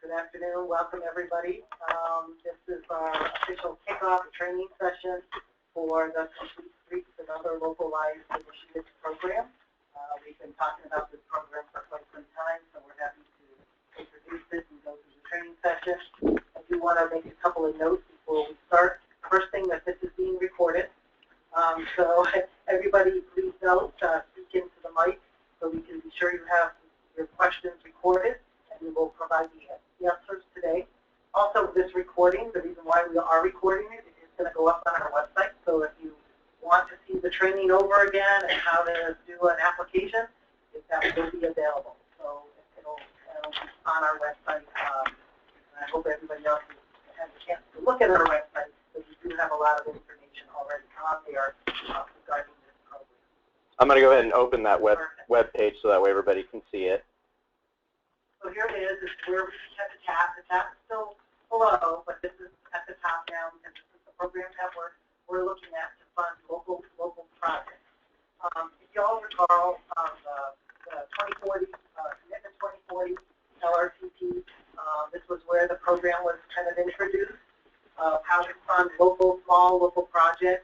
Good afternoon. Welcome, everybody. This is our official kickoff training session for the Complete Streets and Other Localized Initiatives program. We've been talking about this program for quite some time, so we're happy to introduce it and go through the training session. I do want to make a couple of notes before we start. First thing, that this is being recorded. So everybody, please note, speak into the mic so we can be sure you have your questions recorded, and we will provide the answers today. Also, this recording, the reason why we are recording it is going to go up on our website. So if you want to see the training over again and how to do an application, that will be available. So it'll be on our website. And I hope everybody else has a chance to look at our website, because we do have a lot of information already on there regarding this program. I'm going to go ahead and open that web page so that way everybody can see it. So here it is. It's where we have the tab. The tab is still below, but this is at the top now because this is the program that we're looking at to fund local projects. If you all recall, the 2040 Commitment 2040 LRTP, this was where the program was kind of introduced of how to fund small local projects.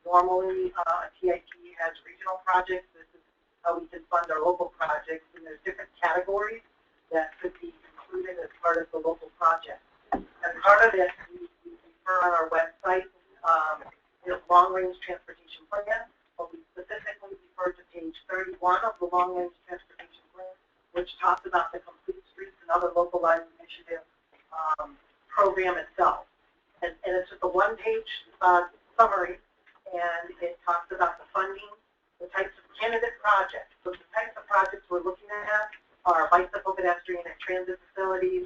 Normally, a TIP has regional projects. This is how we can fund our local projects, and there's different categories that could be included as part of the local project. And part of this, we refer on our website, is long-range transportation plan, but we specifically refer to page 31 of the long-range transportation plan, which talks about the Complete Streets and Other Localized Initiative program itself. And it's just a one-page summary, and it talks about the funding, the types of candidate projects. So the types of projects we're looking at are bicycle, pedestrian, and transit facilities,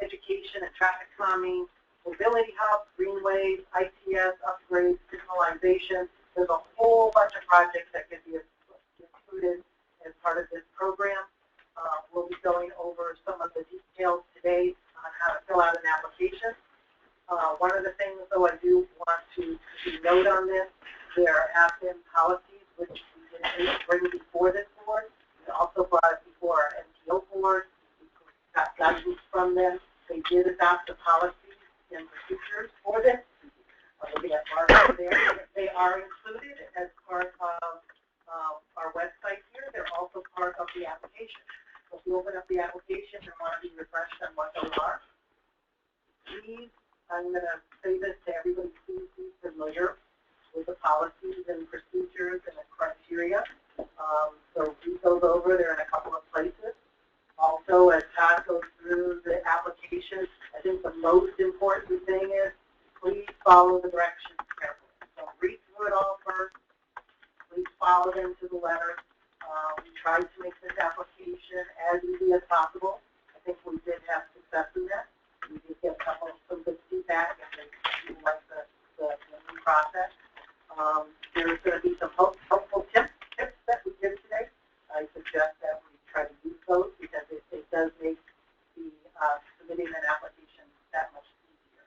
education and traffic calming, mobility hubs, greenways, ITS upgrades, signalization. There's a whole bunch of projects that could be included as part of this program. We'll be going over some of the details today on how to fill out an application. One of the things, though, I do want to note on this, there have been policies which we didn't bring before this board. We also brought it before our NPO board. We got guidance from them. They did adopt the policies and procedures for this. Looking at markers there, they are included as part of our website here. They're also part of the application. So if you open up the application and want to be refreshed on what those are, please, I'm going to say this to everybody, please be familiar with the policies and procedures and the criteria. So read those over. They're in a couple of places. Also, as Todd goes through the application, I think the most important thing is please follow the directions carefully. So read through it all first. Please follow them to the letter. We tried to make this application as easy as possible. I think we did have success in that. We did get some good feedback, and they like the new process. There's going to be some helpful tips that we give today. I suggest that we try to use those because it does make the submitting an application that much easier.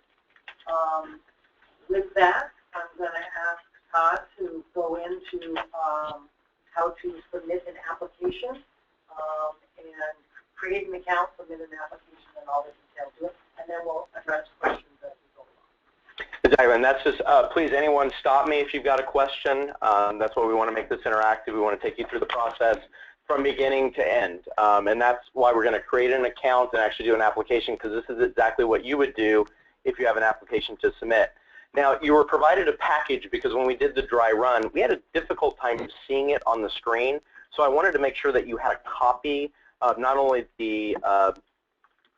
With that, I'm going to ask Todd to go into how to submit an application and create an account, submit an application, and all the details to it, and then we'll address questions as we go along. Exactly, and that's just, please, anyone stop me if you've got a question. That's why we want to make this interactive. We want to take you through the process from beginning to end. And that's why we're going to create an account and actually do an application, because this is exactly what you would do if you have an application to submit. Now, you were provided a package because when we did the dry run, we had a difficult time seeing it on the screen. So I wanted to make sure that you had a copy of not only the,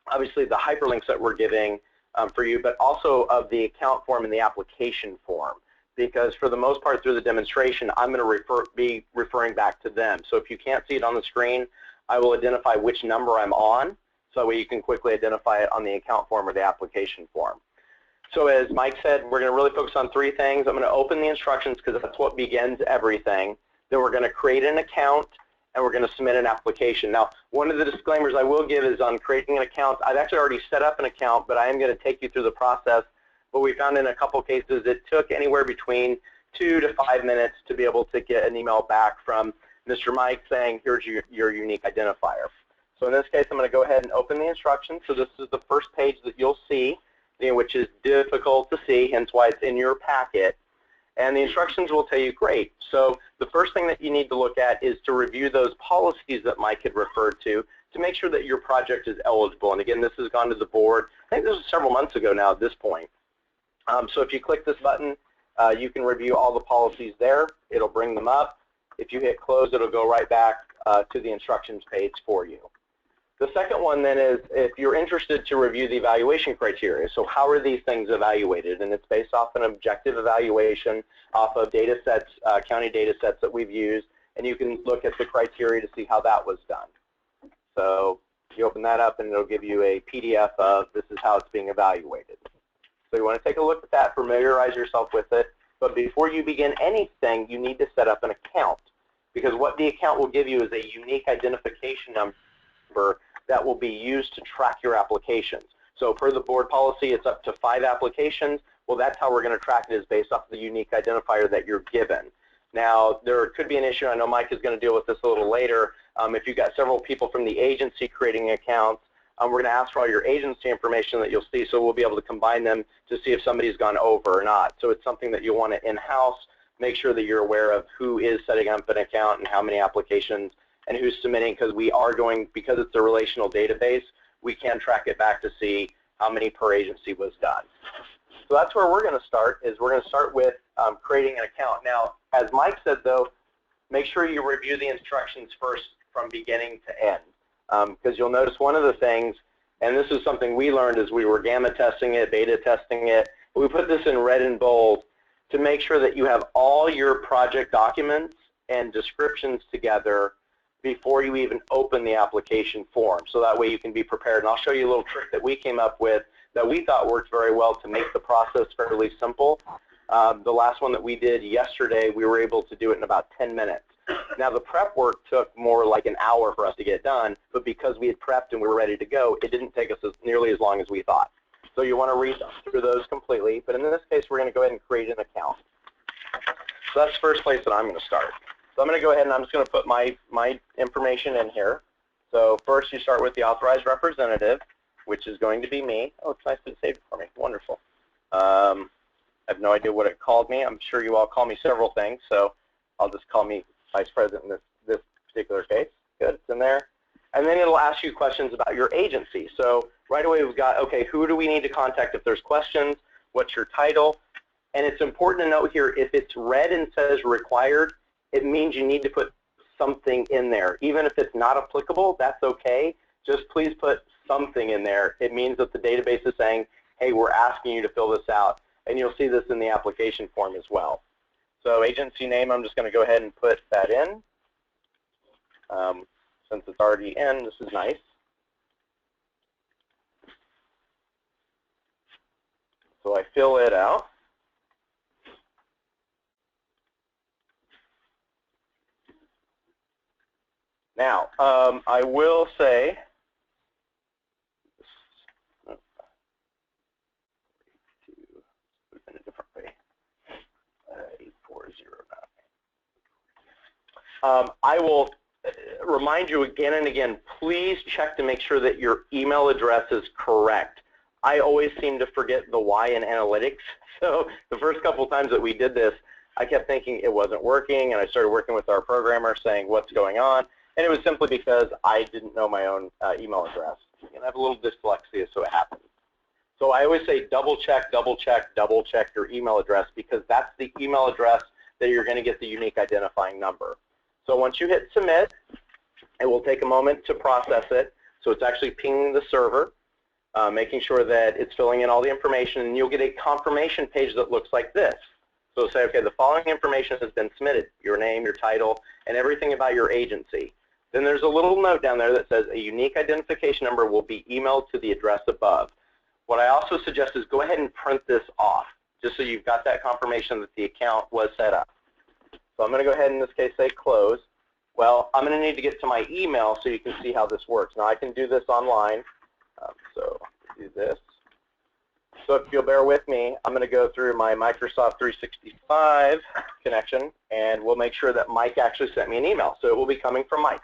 obviously the hyperlinks that we're giving for you, but also of the account form and the application form. Because for the most part through the demonstration, I'm going to be referring back to them. So if you can't see it on the screen, I will identify which number I'm on, so that way you can quickly identify it on the account form or the application form. So as Mike said, we're going to really focus on three things. I'm going to open the instructions because that's what begins everything. Then we're going to create an account, and we're going to submit an application. Now, one of the disclaimers I will give is on creating an account. I've actually already set up an account, but I am going to take you through the process. But we found in a couple cases it took anywhere between 2 to 5 minutes to be able to get an email back from Mr. Mike saying, here's your unique identifier. So in this case, I'm going to go ahead and open the instructions. So this is the first page that you'll see, which is difficult to see, hence why it's in your packet. And the instructions will tell you, great. So the first thing that you need to look at is to review those policies that Mike had referred to make sure that your project is eligible. And again, this has gone to the board. I think this was several months ago now at this point. So if you click this button, you can review all the policies there. It'll bring them up. If you hit close, it'll go right back to the instructions page for you. The second one then is if you're interested to review the evaluation criteria. So how are these things evaluated? And it's based off an objective evaluation off of data sets, county data sets that we've used. And you can look at the criteria to see how that was done. So you open that up and it'll give you a PDF of this is how it's being evaluated. So you want to take a look at that, familiarize yourself with it. But before you begin anything, you need to set up an account. Because what the account will give you is a unique identification number that will be used to track your applications. So per the board policy, it's up to 5 applications. Well, that's how we're going to track it, is based off the unique identifier that you're given. Now, there could be an issue. I know Mike is going to deal with this a little later. If you've got several people from the agency creating accounts, we're going to ask for all your agency information that you'll see, so we'll be able to combine them to see if somebody's gone over or not. So it's something that you want to in-house, make sure that you're aware of who is setting up an account and how many applications and who's submitting, because we are going, because it's a relational database, we can track it back to see how many per agency was done. So that's where we're going to start, is we're going to start with creating an account. Now, as Mike said, though, make sure you review the instructions first from beginning to end. Because you'll notice one of the things, and this is something we learned as we were gamma testing it, beta testing it, we put this in red and bold to make sure that you have all your project documents and descriptions together before you even open the application form. So that way you can be prepared. And I'll show you a little trick that we came up with that we thought worked very well to make the process fairly simple. The last one that we did yesterday, we were able to do it in about 10 minutes. Now, the prep work took more like an hour for us to get done, but because we had prepped and we were ready to go, it didn't take us nearly as long as we thought. So you want to read through those completely, but in this case, we're going to go ahead and create an account. So that's the first place that I'm going to start. So I'm going to go ahead and I'm just going to put my information in here. So first, you start with the authorized representative, which is going to be me. Oh, it's nice that it saved it for me. Wonderful. I have no idea what it called me. I'm sure you all call me several things, so I'll just call me Vice President in this particular case. Good, it's in there. And then it'll ask you questions about your agency. So right away we've got, okay, who do we need to contact if there's questions? What's your title? And it's important to note here, if it's red and says required, it means you need to put something in there. Even if it's not applicable, that's okay. Just please put something in there. It means that the database is saying, hey, we're asking you to fill this out. And you'll see this in the application form as well. So agency name, I'm just going to go ahead and put that in. Since it's already in, this is nice. So I fill it out. Now, I will say, in a different way, 8409. I will remind you again and again, please check to make sure that your email address is correct. I always seem to forget the Y in analytics. So the first couple times that we did this, I kept thinking it wasn't working, and I started working with our programmer saying what's going on. And it was simply because I didn't know my own email address. And I have a little dyslexia, so it happens. So I always say double check your email address, because that's the email address that you're going to get the unique identifying number. So once you hit submit, it will take a moment to process it. So it's actually pinging the server, making sure that it's filling in all the information, and you'll get a confirmation page that looks like this. So say, okay, the following information has been submitted, your name, your title, and everything about your agency. Then there's a little note down there that says a unique identification number will be emailed to the address above. What I also suggest is go ahead and print this off, just so you've got that confirmation that the account was set up. So I'm going to go ahead in this case say close. Well, I'm going to need to get to my email so you can see how this works. Now I can do this online. So do this. So if you'll bear with me, I'm going to go through my Microsoft 365 connection, and we'll make sure that Mike actually sent me an email. So it will be coming from Mike.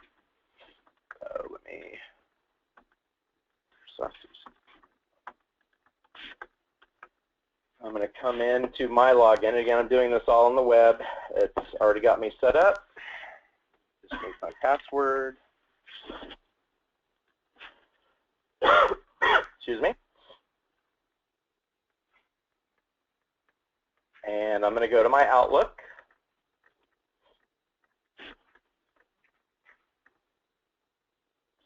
Let me I'm going to come into my login. Again, I'm doing this all on the web. It's already got me set up. Just make my password. Excuse me. And I'm going to go to my Outlook.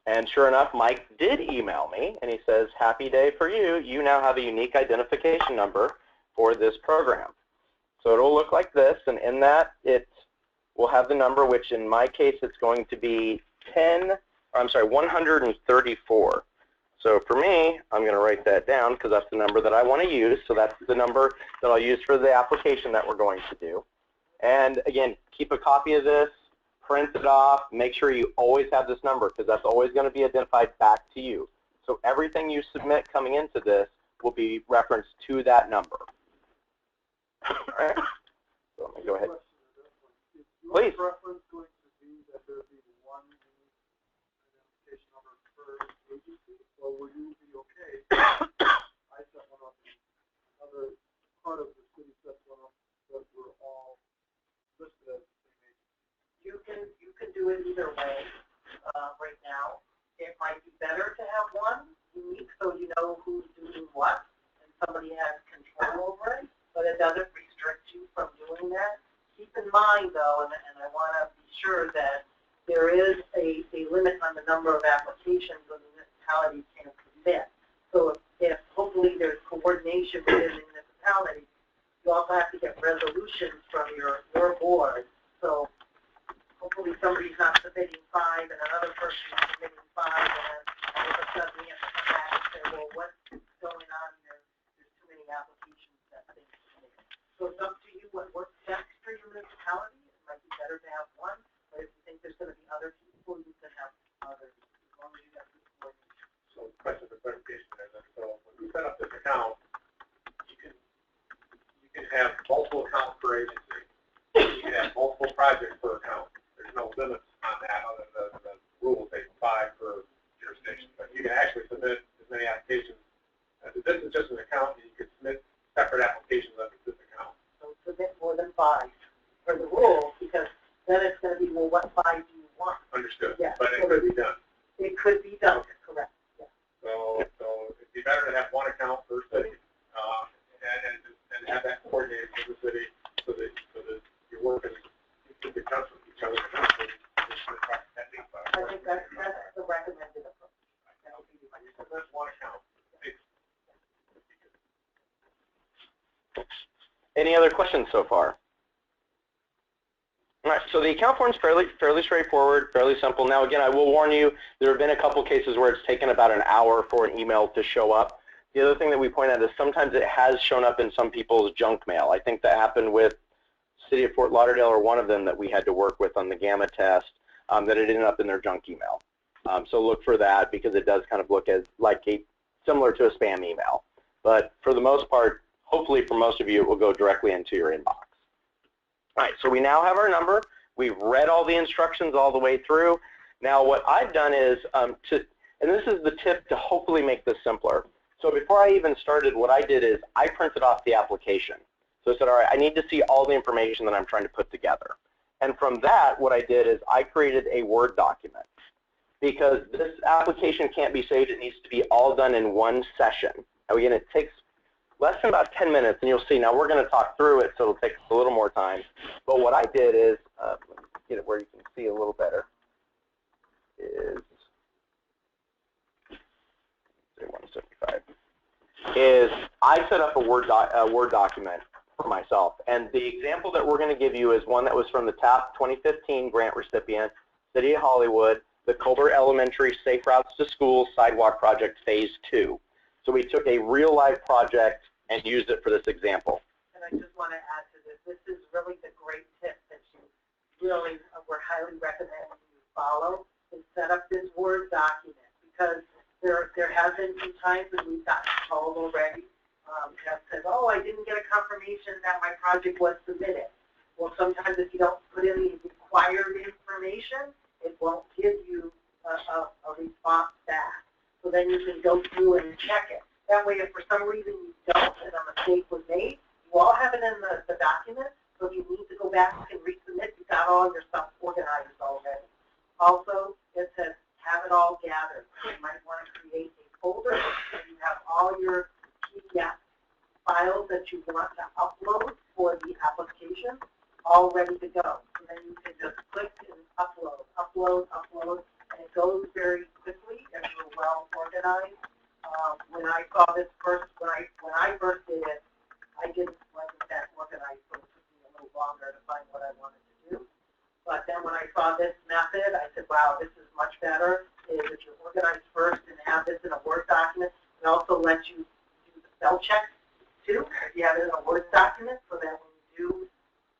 And sure enough, Mike did email me, and he says, happy day for you. You now have a unique identification number for this program. So it'll look like this, and in that it will have the number, which in my case it's going to be 134. So for me, I'm going to write that down because that's the number that I want to use. So that's the number that I'll use for the application that we're going to do. And again, keep a copy of this, print it off, make sure you always have this number because that's always going to be identified back to you. So everything you submit coming into this will be referenced to that number. All right. So let me go ahead. Please. Preference going to be that there be one identification number per agency, or will you be okay? I set one up, another part of the city sets one up, that we're all listed as the same agency. You can do it either way. Right now, it might be better to have one unique so you know who's doing what and somebody has control over it, but it doesn't restrict you from doing that. Keep in mind, though, and I want to be sure that there is a limit on the number of applications the municipality can submit. So if hopefully there's coordination within the municipality, you also have to get resolutions from your board. So hopefully somebody's not submitting 5 and another person is submitting 5, and all of a sudden we have to come back and say, well, what's going on here? There's too many applications that have been submitted. So it's up to you what works best for your municipality. It might be better to have one, but if you think there's going to be other people, you can have others, as long as you have good coordination. So question for clarification there. So when we set up this account, you can have multiple accounts per agency. You can have multiple projects per account. There's no limits on that other than the rule say 5 per jurisdiction. But you can actually submit as many applications. This is just an account, and you can submit separate applications under this account. So submit more than 5 for the rule, because then it's going to be, well, what 5 do you want? Understood. Yeah. But it could be done. It could be done. Okay. Correct. Yeah. So it'd be better to have one account per city, and have that coordinated with the city, so that you're working in touch with each other. I think that's the recommended approach. That would be There's one account. Any other questions so far? All right, so the account form is fairly straightforward, fairly simple. Now, again, I will warn you, there have been a couple cases where it's taken about an hour for an email to show up. The other thing that we point out is sometimes it has shown up in some people's junk mail. I think that happened with City of Fort Lauderdale, or one of them that we had to work with on the gamma test, that it ended up in their junk email. So look for that, because it does kind of look as like similar to a spam email. But for the most part, hopefully for most of you, it will go directly into your inbox. All right, so we now have our number. We've read all the instructions all the way through. Now what I've done is, and this is the tip to hopefully make this simpler. So before I even started, what I did is I printed off the application. So I said, all right, I need to see all the information that I'm trying to put together. And from that, what I did is I created a Word document. Because this application can't be saved, it needs to be all done in one session. Now again, it takes less than about 10 minutes, and you'll see. Now we're going to talk through it, so it'll take a little more time. But what I did is, let me get it where you can see a little better, is I set up a Word document for myself. And the example that we're going to give you is one that was from the TAP 2015 grant recipient, City of Hollywood, the Colbert Elementary Safe Routes to Schools Sidewalk Project Phase 2. So we took a real life project and used it for this example. And I just want to add to this, this is really the great tip that you really, we're highly recommending you follow, is set up this Word document, because there has been some times when we've gotten called already that says, oh, I didn't get a confirmation that my project was submitted. Well, sometimes if you don't put in the required information, it won't give you a response back. so then you can go through and check it. That way, if for some reason you don't and a mistake was made, you all have it in the document, so if you need to go back and resubmit, you've got all your stuff organized already. Also, it says have it all gathered. You might want to create a folder where you have all your PDF files that you want to upload for the application all ready to go. And then you can just click and upload, and it goes very quickly if you're well organized. When I saw this first, when I first did it, I didn't wasn't that organized, so it took me a little longer to find what I wanted to do. But then when I saw this method, I said, wow, this is much better. Is if you're organized first and have this in a Word document, it also lets you do the spell check too. If you have it in a Word document, so that when you do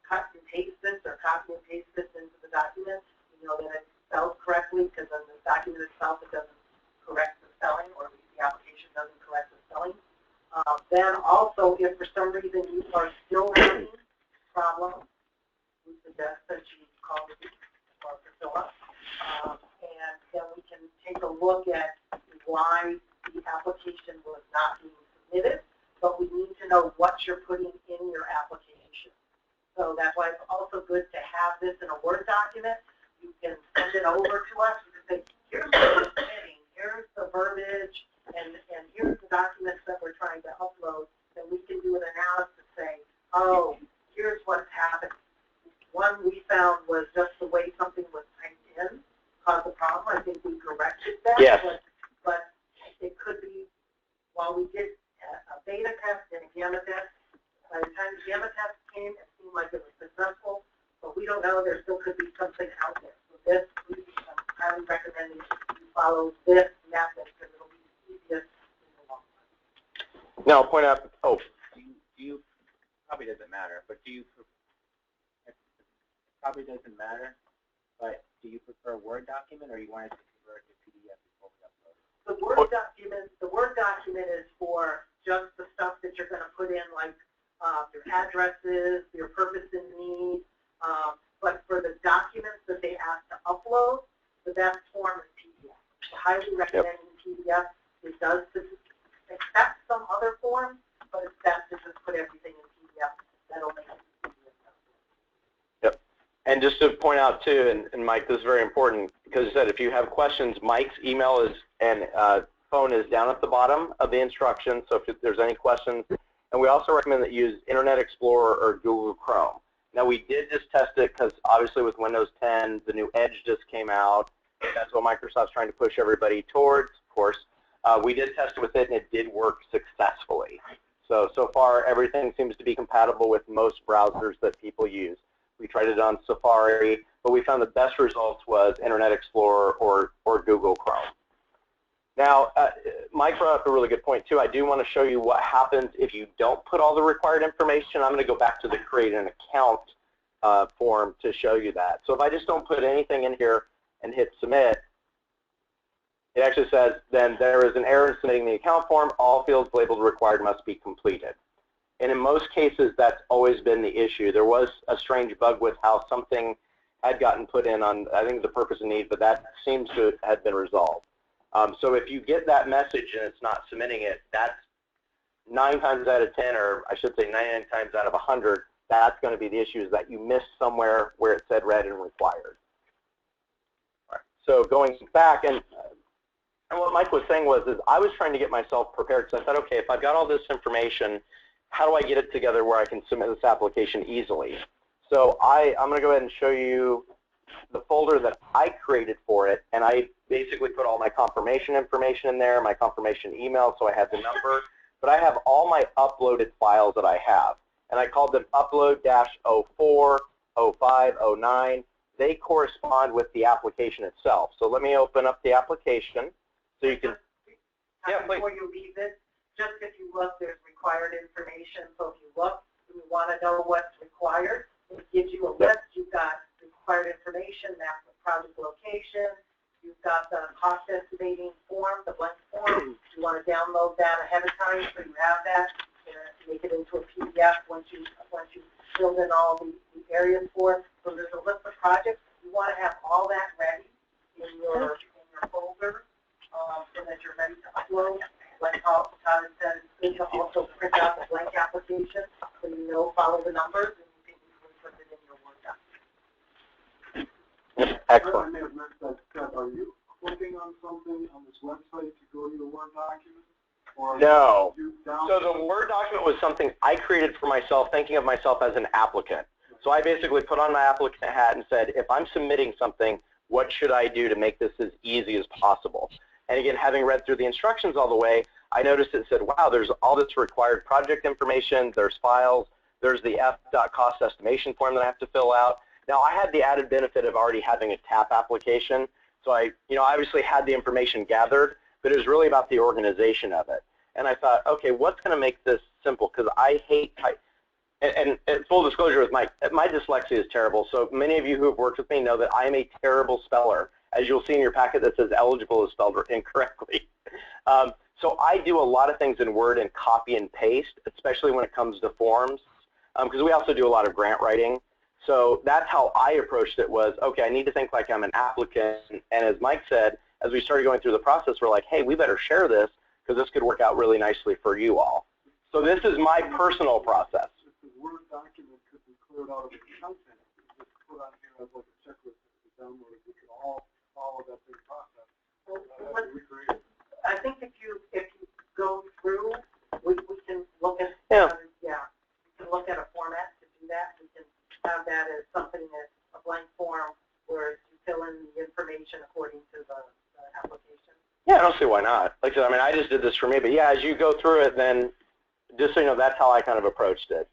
cut and paste this or copy and paste this into the document, you know that it's spelled correctly, because in the document itself it doesn't correct the spelling, or at least the application doesn't correct the spelling. Then also, if for some reason you are still having problems, we suggest that you call the or Priscilla, and then we can take a look at why the application was not being submitted, but we need to know what you're putting in your application. So that's why it's also good to have this in a Word document. You can send it over to us. You can say, here's what we're submitting, here's the verbiage, and here's the documents that we're trying to upload. Then we can do an analysis, say, oh, here's what's happened. One we found was just the way something was typed in caused the problem. I think we corrected that. Yes. But it could be, while we did a beta test and a gamma test, by the time the gamma test came, it seemed like it was successful, but we don't know. There still could be something out there. So this, I'm highly recommending you follow this method, because it'll be the easiest in the long run. Now, I'll point out, Do you probably doesn't matter, but do you, it probably doesn't matter, but do you prefer a Word document, or you want it to convert to PDF before we upload it? The Word document is for just the stuff that you're going to put in, like your addresses, your purpose and need. But for the documents that they ask to upload, the best form is PDF. I highly recommend PDF. It does accept some other forms, but it's best to just put everything in PDF. That'll make it easier. yep. And just to point out too, and Mike, this is very important, because you said if you have questions, Mike's email is and phone is down at the bottom of the instructions. So if there's any questions, and we also recommend that you use Internet Explorer or Google Chrome. Now, we did just test it because obviously with Windows 10, the new Edge just came out. That's what Microsoft's trying to push everybody towards, of course. We did test it with it, and it did work successfully. So far, everything seems to be compatible with most browsers that people use. We tried it on Safari, but we found the best results was Internet Explorer or Google Chrome. Now, Mike brought up a really good point, too. I do want to show you what happens if you don't put all the required information. I'm going to go back to the create an account form to show you that. So if I just don't put anything in here and hit submit, it actually says, then there is an error in submitting the account form. All fields labeled required must be completed. And in most cases, that's always been the issue. There was a strange bug with how something had gotten put in on, I think, the purpose and need, but that seems to have been resolved. So if you get that message and it's not submitting it, that's 9 times out of 10, or I should say 99 times out of 100, that's going to be the issue, is that you missed somewhere where it said read and required. All right. So going back, and what Mike was saying was, I was trying to get myself prepared, because I thought, okay, if I've got all this information, how do I get it together where I can submit this application easily? So I'm going to go ahead and show you the folder that I created for it, and I basically put all my confirmation information in there, my confirmation email, so I had the number, but I have all my uploaded files that I have, and I called them upload-04, 05, 09. They correspond with the application itself. So let me open up the application so you can, Before you leave it, just if you look, there's required information. So if you look, you want to know what's required, it gives you a list. You've got required information, that's the project location. You've got the cost estimating form, the blank form. You want to download that ahead of time so you have that. Make it into a PDF once you filled in all the areas for it. So there's a list of projects. You want to have all that ready in your folder. so that you're ready to upload. Like how Todd said, you can also print out the blank application, so you know, follow the numbers, and you can easily put it in your Word document. Excellent. I may have missed that step. Are you clicking on something on this website to go to your Word document? Or No. you So the Word document was something I created for myself, thinking of myself as an applicant. So I basically put on my applicant hat and said, if I'm submitting something, what should I do to make this as easy as possible? And again, having read through the instructions all the way, I noticed it said, wow, there's all this required project information, there's files, there's the F.cost estimation form that I have to fill out. Now, I had the added benefit of already having a TAP application, so I obviously had the information gathered, but it was really about the organization of it. And I thought, okay, what's going to make this simple? Because I hate type. And full disclosure with my dyslexia is terrible. So many of you who have worked with me know that I am a terrible speller. As you'll see in your packet that says eligible is spelled incorrectly. So I do a lot of things in Word and copy and paste, especially when it comes to forms, because we also do a lot of grant writing. So that's how I approached it was, okay, I need to think like I'm an applicant. And as Mike said, as we started going through the process, we're like, hey, we better share this because this could work out really nicely for you all. So this is my personal process. If the Word document could be cleared out of the content, just put on here as like a checklist to download. We could all follow that same process. That'd be great. I think if you go through, we can look at we can look at a format to do that. We can have that as something that's a blank form where you fill in the information according to the application. Yeah, I don't see why not. Like I said, I mean, I just did this for me, but yeah, as you go through it, then just so you know, that's how I kind of approached it.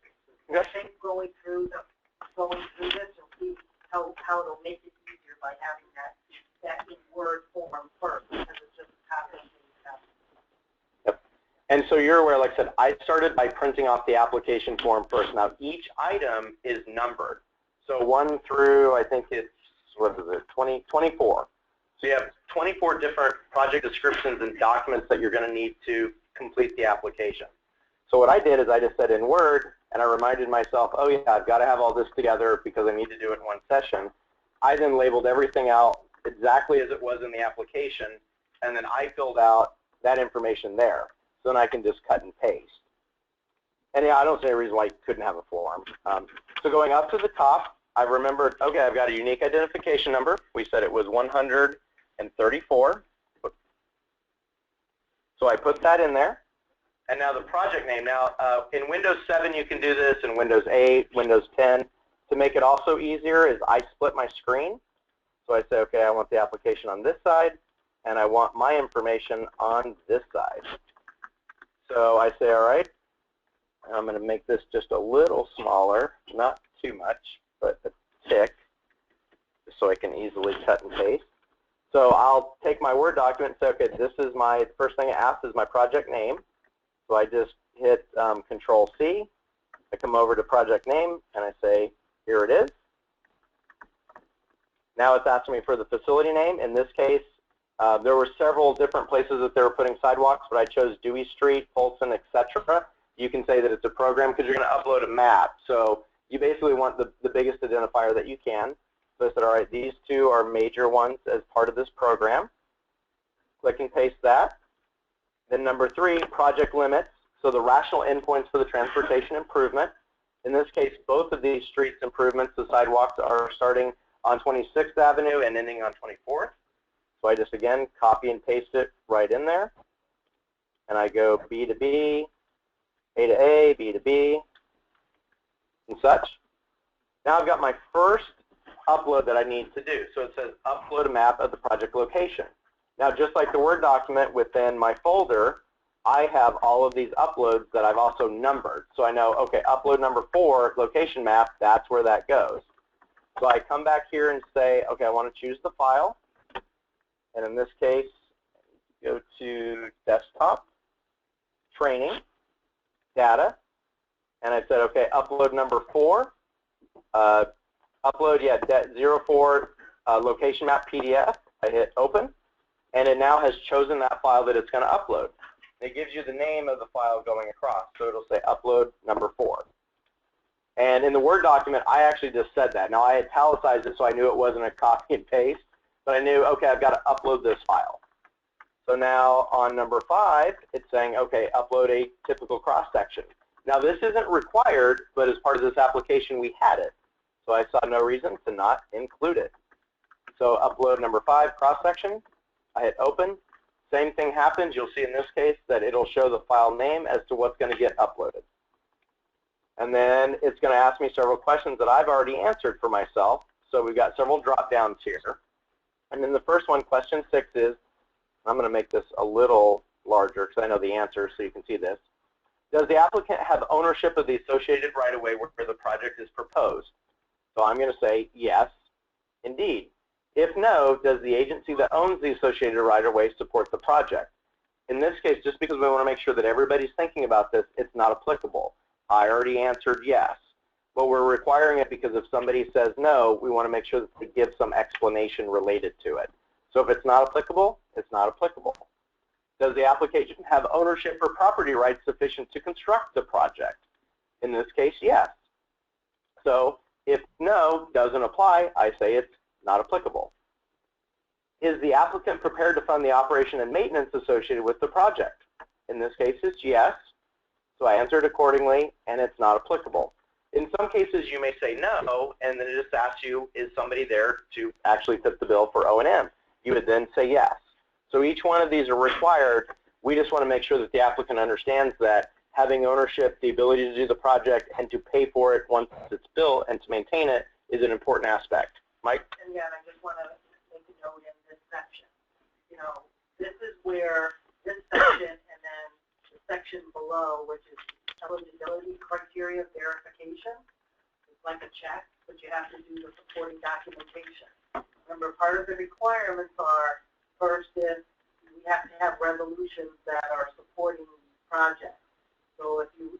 I think going through this, you'll see how it'll make it easier by having that in Word form first, because it's just a copy and paste. Yep. And so you're aware, like I said, I started by printing off the application form first. Now, each item is numbered. So 1 through, I think it's, what is it, 24. So you have 24 different project descriptions and documents that you're going to need to complete the application. So what I did is I just said in Word, and I reminded myself, oh yeah, I've got to have all this together because I need to do it in one session. I then labeled everything out exactly as it was in the application, and then I filled out that information there. So then I can just cut and paste. And yeah, I don't see any reason why you couldn't have a form. So going up to the top, I remembered, okay, I've got a unique identification number. We said it was 134. So I put that in there. And now the project name. Now, in Windows 7, you can do this. In Windows 8, Windows 10. To make it also easier is I split my screen. So I say, okay, I want the application on this side, and I want my information on this side. So I say, all right, I'm going to make this just a little smaller, not too much, but a tick, just so I can easily cut and paste. So I'll take my Word document and say, okay, this is my, first thing it asks is my project name. So I just hit Control-C. I come over to project name, and I say, here it is. Now it's asking me for the facility name. In this case, there were several different places that they were putting sidewalks, but I chose Dewey Street, Polson, etc. You can say that it's a program because you're going to upload a map. So you basically want the biggest identifier that you can. So I said, all right, these two are major ones as part of this program. Click and paste that. Then number 3, project limits. So the rational endpoints for the transportation improvement. In this case, both of these streets improvements, the sidewalks, are starting on 26th Avenue and ending on 24th. So I just, again, copy and paste it right in there. And I go B to B, A to A, B to B, and such. Now I've got my first upload that I need to do. So it says upload a map of the project location. Now, just like the Word document within my folder, I have all of these uploads that I've also numbered. So I know, okay, upload number 4, location map, that's where that goes. So I come back here and say, okay, I want to choose the file. And in this case, go to desktop, training, data. And I said, okay, upload number 4. Upload, 04 location map PDF. I hit open. And it now has chosen that file that it's going to upload. It gives you the name of the file going across. So it'll say upload number 4. And in the Word document, I actually just said that. Now, I italicized it so I knew it wasn't a copy and paste. But I knew, okay, I've got to upload this file. So now on number 5, it's saying, okay, upload a typical cross-section. Now this isn't required, but as part of this application we had it. So I saw no reason to not include it. So upload number 5, cross-section. I hit open. Same thing happens. You'll see in this case that it'll show the file name as to what's going to get uploaded. And then it's going to ask me several questions that I've already answered for myself. So we've got several drop-downs here. And then the first one, question 6 is, I'm going to make this a little larger because I know the answer so you can see this. Does the applicant have ownership of the associated right-of-way where the project is proposed? So I'm going to say yes, indeed. If no, does the agency that owns the associated right-of-way support the project? In this case, just because we want to make sure that everybody's thinking about this, it's not applicable. I already answered yes. But we're requiring it because if somebody says no, we want to make sure that they give some explanation related to it. So if it's not applicable, it's not applicable. Does the application have ownership or property rights sufficient to construct the project? In this case, yes. So if no, doesn't apply, I say it's not applicable. Is the applicant prepared to fund the operation and maintenance associated with the project? In this case, it's yes. So I answered accordingly, and it's not applicable. In some cases, you may say no, and then it just asks you, is somebody there to actually fit the bill for O&M? You would then say yes. So each one of these are required. We just want to make sure that the applicant understands that having ownership, the ability to do the project, and to pay for it once it's built and to maintain it is an important aspect. Mike? And yeah, I just want to make a note in this section. You know, this is where this section and then the section below, which is eligibility criteria verification, it's like a check, but you have to do the supporting documentation. Remember, part of the requirements are, first is we have to have resolutions that are supporting the project. So if you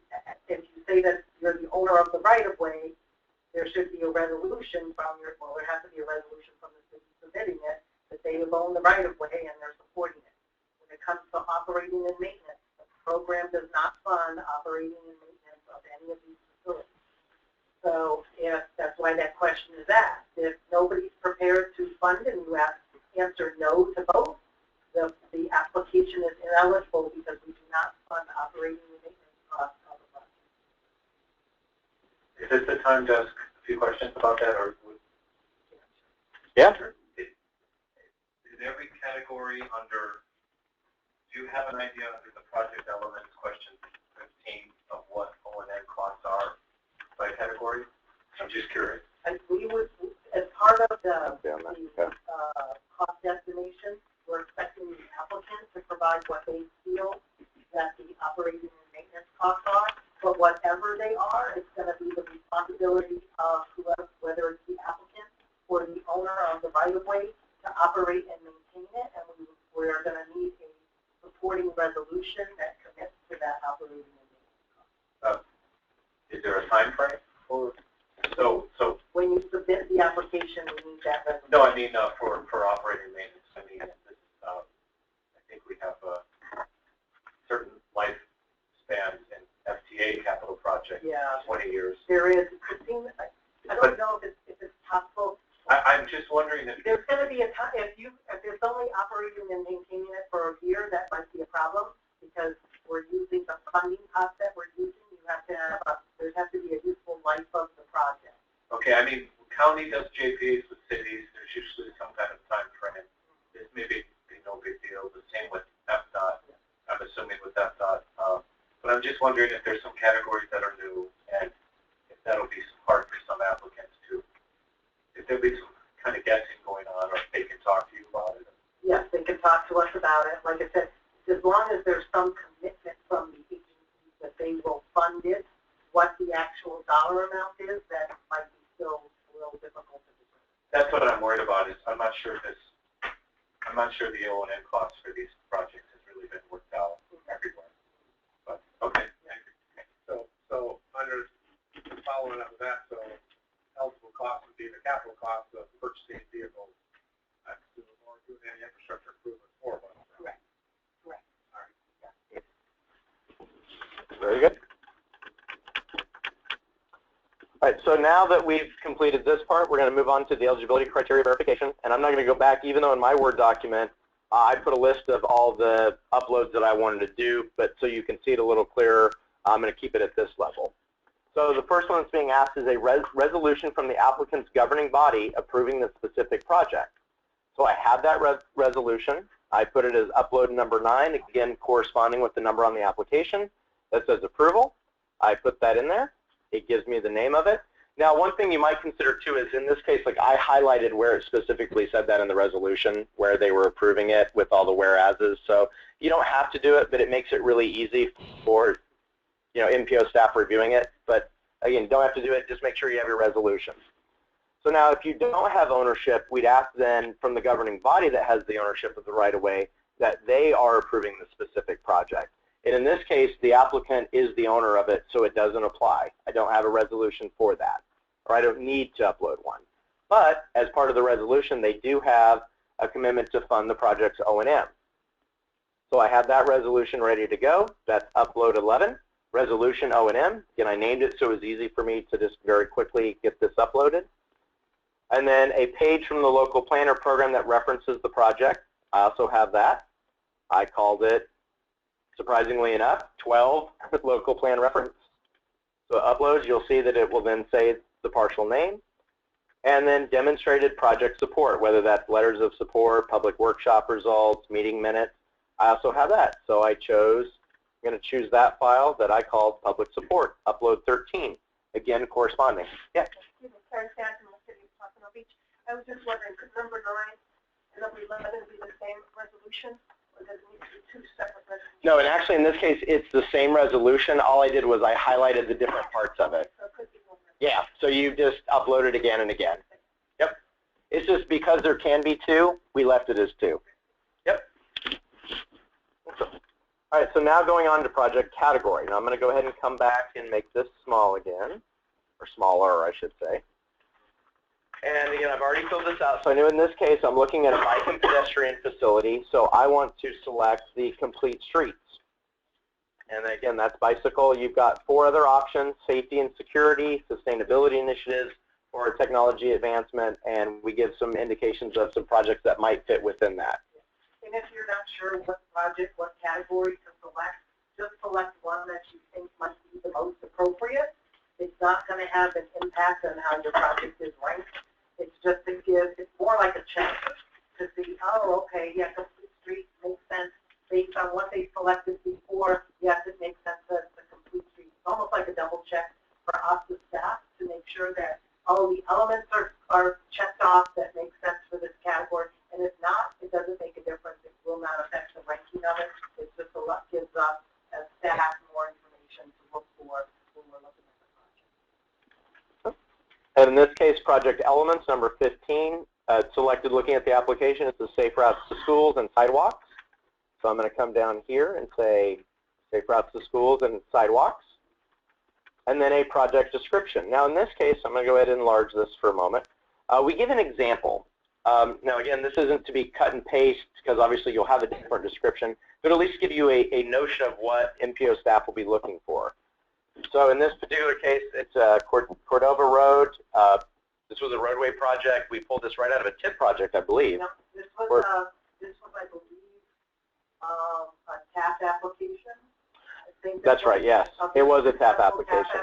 say that you're the owner of the right-of-way, there should be a resolution from your, well, there has to be a resolution from the city submitting it that they have owned the right-of-way and they're supporting it. When it comes to operating and maintenance, the program does not fund operating and maintenance of any of these facilities. So if that's why that question is asked. If nobody's prepared to fund and you answer no to both, the application is ineligible because we do not fund operating and maintenance costs of the project. Is this the time to ask a few questions about that, or would? Yeah. Is every category under? Do you have an idea under the project elements question 15 of what O&M costs are by category? I'm just curious. And we would, as part of the cost estimation, we're expecting the applicant to provide what they feel that the operating and maintenance costs are. But whatever they are, it's going to be the responsibility of whoever, whether it's the applicant or the owner of the right-of-way, to operate and maintain it. And we are going to need a supporting resolution that commits to that operating and maintenance cost. Is there a time frame? Or so when you submit the application, we need that resolution. no, I mean for operating maintenance. I mean, I think we have certain lifespans in FTA capital projects. Yeah. 20 years. There is. Christine, I don't know if it's possible. I'm just wondering if There's going to be a time if there's only operating and maintaining it for a year, that might be a problem because we're using the funding cost that we're using. You have to have there has to be a useful life of the project. Okay, I mean, county does JPAs with cities. There's usually some kind of time frame. This may be no big deal. The same with FDOT. I'm assuming with FDOT. But I'm just wondering if there's some categories that are new, and if that'll be hard for some applicants to, if there'll be some kind of guessing going on, or if they can talk to you about it. Yes, they can talk to us about it. Like I said, as long as there's some commitment from the agency that they will fund it, what the actual dollar amount is, that might be still a little difficult to determine. That's what I'm worried about. Is I'm not sure the O&M costs for these projects has really been worked out everywhere. But okay. So under following up with that, so eligible costs would be the capital costs of purchasing vehicles, or doing any infrastructure improvements for them. Correct. Correct. All right. Yeah. Very good. All right, so now that we've completed this part, we're going to move on to the eligibility criteria verification. And I'm not going to go back, even though in my Word document, I put a list of all the uploads that I wanted to do, but so you can see it a little clearer, I'm going to keep it at this level. So the first one that's being asked is a resolution from the applicant's governing body approving the specific project. So I have that resolution. I put it as upload number 9, again corresponding with the number on the application that says approval. I put that in there. It gives me the name of it. Now, one thing you might consider too is in this case, like I highlighted where it specifically said that in the resolution, where they were approving it with all the whereases. So you don't have to do it, but it makes it really easy for MPO staff reviewing it. But again, you don't have to do it. Just make sure you have your resolution. So now, if you don't have ownership, we'd ask then from the governing body that has the ownership of the right-of-way that they are approving the specific project. And in this case, the applicant is the owner of it, so it doesn't apply. I don't have a resolution for that, or I don't need to upload one. But as part of the resolution, they do have a commitment to fund the project's O&M. So I have that resolution ready to go. That's upload 11, resolution O&M. Again, I named it so it was easy for me to just very quickly get this uploaded. And then a page from the local planner program that references the project. I also have that. I called it, surprisingly enough, 12 local plan reference. So it uploads, you'll see that it will then say the partial name. And then demonstrated project support, whether that's letters of support, public workshop results, meeting minutes. I also have that. So I'm going to choose that file that I called public support, upload 13. Again, corresponding. Yeah. Excuse me, Karen Stanton, the city of Pompano Beach. I was just wondering, could number 9 and number 11 be the same resolution, or does it need to be 2 separate resolutions? No, and actually in this case, it's the same resolution. All I did was I highlighted the different parts of it. So it could be one. Yeah, so you just upload it again and again. Yep. It's just because there can be 2, we left it as 2. Yep. All right, so now going on to project category. Now I'm going to go ahead and come back and make this small again, or smaller, I should say. And again, I've already filled this out. So I know in this case, I'm looking at a bike and pedestrian facility. So I want to select the complete streets. And again, that's bicycle. You've got 4 other options: safety and security, sustainability initiatives, or technology advancement. And we give some indications of some projects that might fit within that. And if you're not sure what project, what category to select, just select one that you think might be the most appropriate. It's not going to have an impact on how your project is ranked. It's just to give, it's more like a check to see, oh, okay, yeah, complete street makes sense based on what they selected before. Yes, it makes sense that it's a complete street. It's almost like a double check for us as staff to make sure that all the elements are checked off that make sense for this category. And if not, it doesn't make a difference. It will not affect the ranking of it. It just gives us as staff more information to look for when we're looking at the project. And in this case, project elements, number 15, selected looking at the application. It's the safe routes to schools and sidewalks. So I'm going to come down here and say safe routes to schools and sidewalks. And then a project description. Now in this case, I'm going to go ahead and enlarge this for a moment. We give an example. Now again, this isn't to be cut and paste because obviously you'll have a different description, but at least give you a notion of what MPO staff will be looking for. So in this particular case, it's Cordova Road. This was a roadway project. We pulled this right out of a TIP project, I believe. No, this was I believe, a TAP application. I think that's right, yes. It was a TAP application.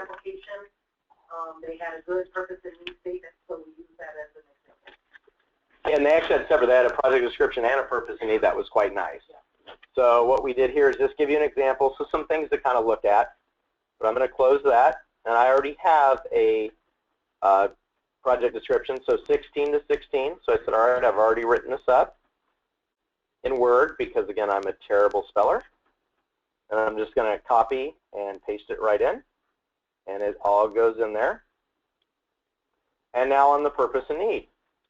They had a good purpose and need statement, so we use that as an example. And they actually had separate. They had a project description and a purpose and need that was quite nice. Yeah. So what we did here is just give you an example, so some things to kind of look at. But I'm going to close that, and I already have a project description, so 16 to 16. So I said, all right, I've already written this up in Word because, again, I'm a terrible speller. And I'm just going to copy and paste it right in, and it all goes in there. And now on the purpose and need.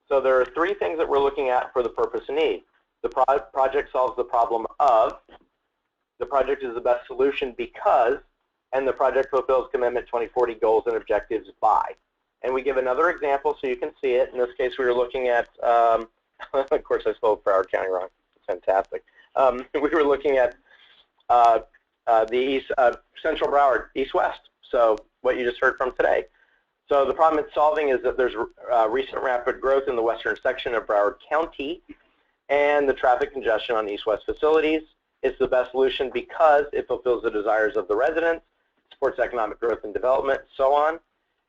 So there are 3 things that we're looking at for the purpose and need. The project solves the problem of, the project is the best solution because, and the project fulfills Commitment 2040 goals and objectives by. And we give another example so you can see it. In this case, we were looking at, of course I spelled Broward County wrong. It's fantastic. We were looking at the Central Broward, east-west. So what you just heard from today. So the problem it's solving is that there's recent rapid growth in the western section of Broward County. and the traffic congestion on east-west facilities. It's the best solution because it fulfills the desires of the residents, supports economic growth and development, so on.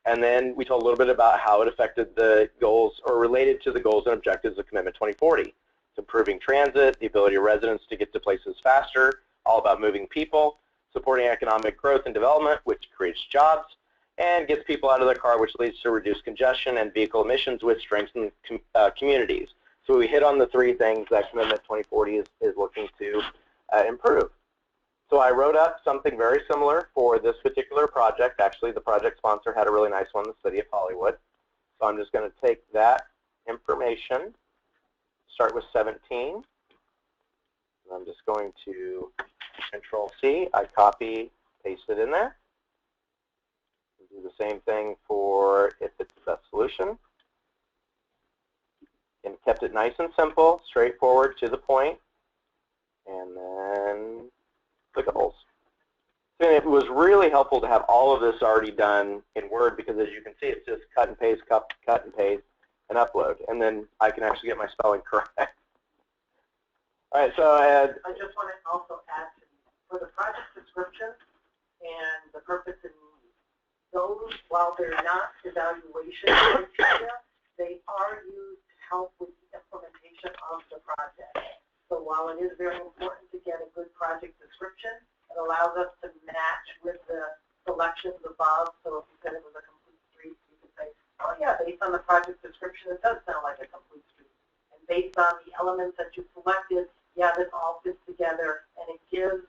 And then we told a little bit about how it affected the goals or related to the goals and objectives of Commitment 2040. It's improving transit, the ability of residents to get to places faster, all about moving people, supporting economic growth and development, which creates jobs, and gets people out of their car, which leads to reduced congestion and vehicle emissions, which strengthens communities. So we hit on the three things that Commitment 2040 is looking to improve. So I wrote up something very similar for this particular project. Actually, the project sponsor had a really nice one, the City of Hollywood. So I'm just going to take that information, start with 17. And I'm just going to Control-C. I copy, paste it in there. Do the same thing for if it's the best solution. And kept it nice and simple, straightforward, to the point. And then clickables. And it was really helpful to have all of this already done in Word because, as you can see, it's just cut and paste, cut and paste, and upload. And then I can actually get my spelling correct. All right, so I just want to also add for the project description and the purpose and need. Those, while they're not evaluation criteria, they are used to help with the implementation of the project. So while it is very important to get a good project description, it allows us to match with the selections above. So if you said it was a complete street, you could say, oh yeah, based on the project description, it does sound like a complete street. And based on the elements that you selected, yeah, this all fits together, and it gives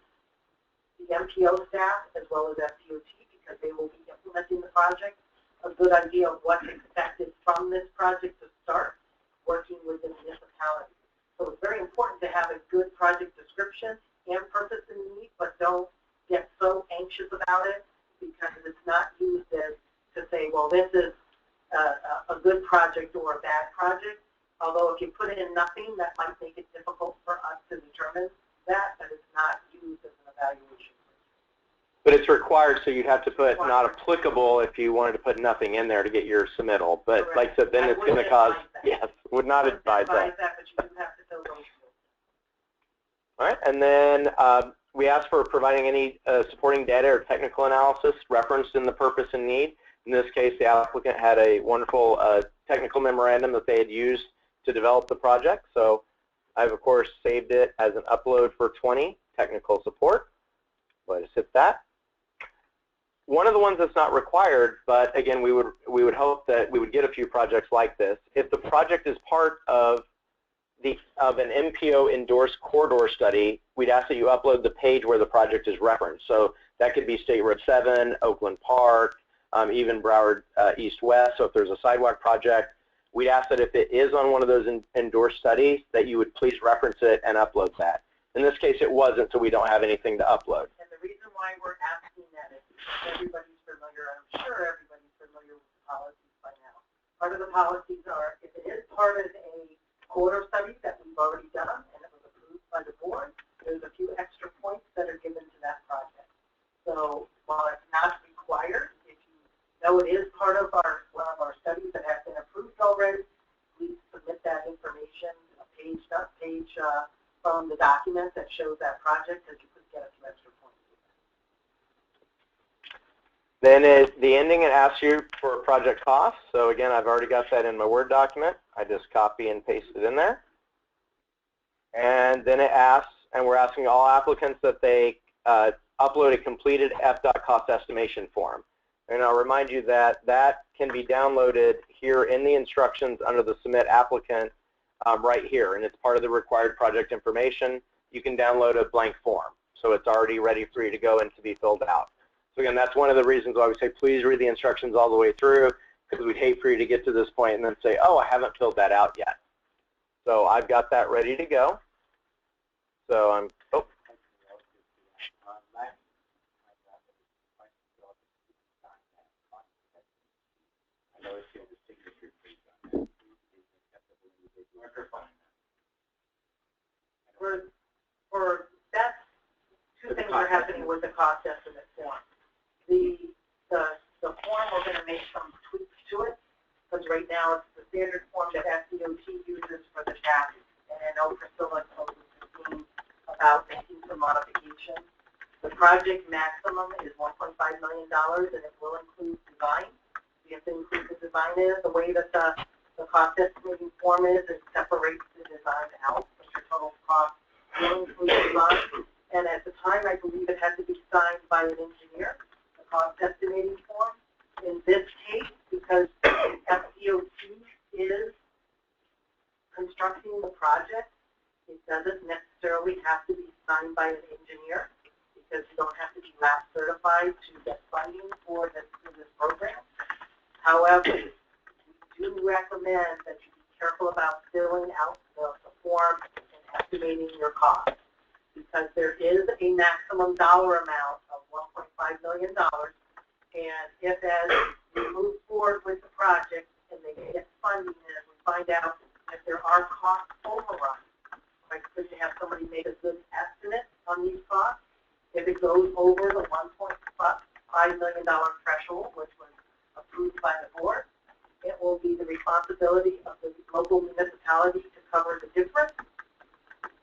the MPO staff as well as FDOT, because they will be implementing the project, a good idea of what's expected from this project to start working with the municipality. So it's very important to have a good project description and purpose and need, but don't get so anxious about it because it's not used as to say, well, this is a good project or a bad project. Although if you put in nothing, that might make it difficult for us to determine that, but it's not used as an evaluation. But it's required, so you'd have to put not applicable if you wanted to put nothing in there to get your submittal. But Correct. like I said, then it's going to cause, yes, would not advise that. But you do have to fill those fields. All right, and then we asked for providing any supporting data or technical analysis referenced in the purpose and need. In this case, the applicant had a wonderful technical memorandum that they had used to develop the project. So I've, of course, saved it as an upload for 20, technical support. Let us hit that. One of the ones that's not required, but again, we would hope that we would get a few projects like this. If the project is part of an MPO endorsed corridor study, we'd ask that you upload the page where the project is referenced. So that could be State Road 7, Oakland Park, even Broward East-West. So if there's a sidewalk project, we'd ask that if it is on one of those endorsed studies, that you would please reference it and upload that. In this case, it wasn't, so we don't have anything to upload. And the reason why we're asking that is everybody's familiar, I'm sure everybody's familiar with the policies by now. Part of the policies are, if it is part of a corridor study that we've already done and it was approved by the board, there's a few extra points that are given to that project. So while it's not required, if you know it is part of one of our studies that has been approved already, please submit that information, a page, from the document that shows that project, that you could get a few extra points. Then at the ending, it asks you for project costs. So again, I've already got that in my Word document. I just copy and paste it in there. And then it asks, and we're asking all applicants that they upload a completed FDOT cost estimation form. And I'll remind you that that can be downloaded here in the instructions under the Submit Applicant right here. And it's part of the required project information. You can download a blank form. So it's already ready for you to go and to be filled out. So again, that's one of the reasons why we say please read the instructions all the way through, because we'd hate for you to get to this point and then say, oh, I haven't filled that out yet. So I've got that ready to go. So I'm, oh. For that's two things are happening with the cost estimate form. The form, we're going to make some tweaks to it, because right now it's the standard form that FDOT uses for the tax, and I know for project maximum is $1.5 million, and it will include design. We have to include the design in it. The way that the cost estimating form is, it separates the design out, but your total cost will include design. And at the time, I believe it had to be signed by an engineer, the cost estimating form. In this case, because FDOT is constructing the project, it doesn't necessarily have to be signed by an engineer, because you don't have to be lab certified to get funding for this program. However, we do recommend that you be careful about filling out the form and estimating your costs, because there is a maximum dollar amount of $1.5 million, and if as we move forward with the project and they get funding and we find out that there are cost overruns, like could you have somebody make a good estimate on these costs? If it goes over the $1.5 million threshold, which was approved by the board, it will be the responsibility of the local municipality to cover the difference,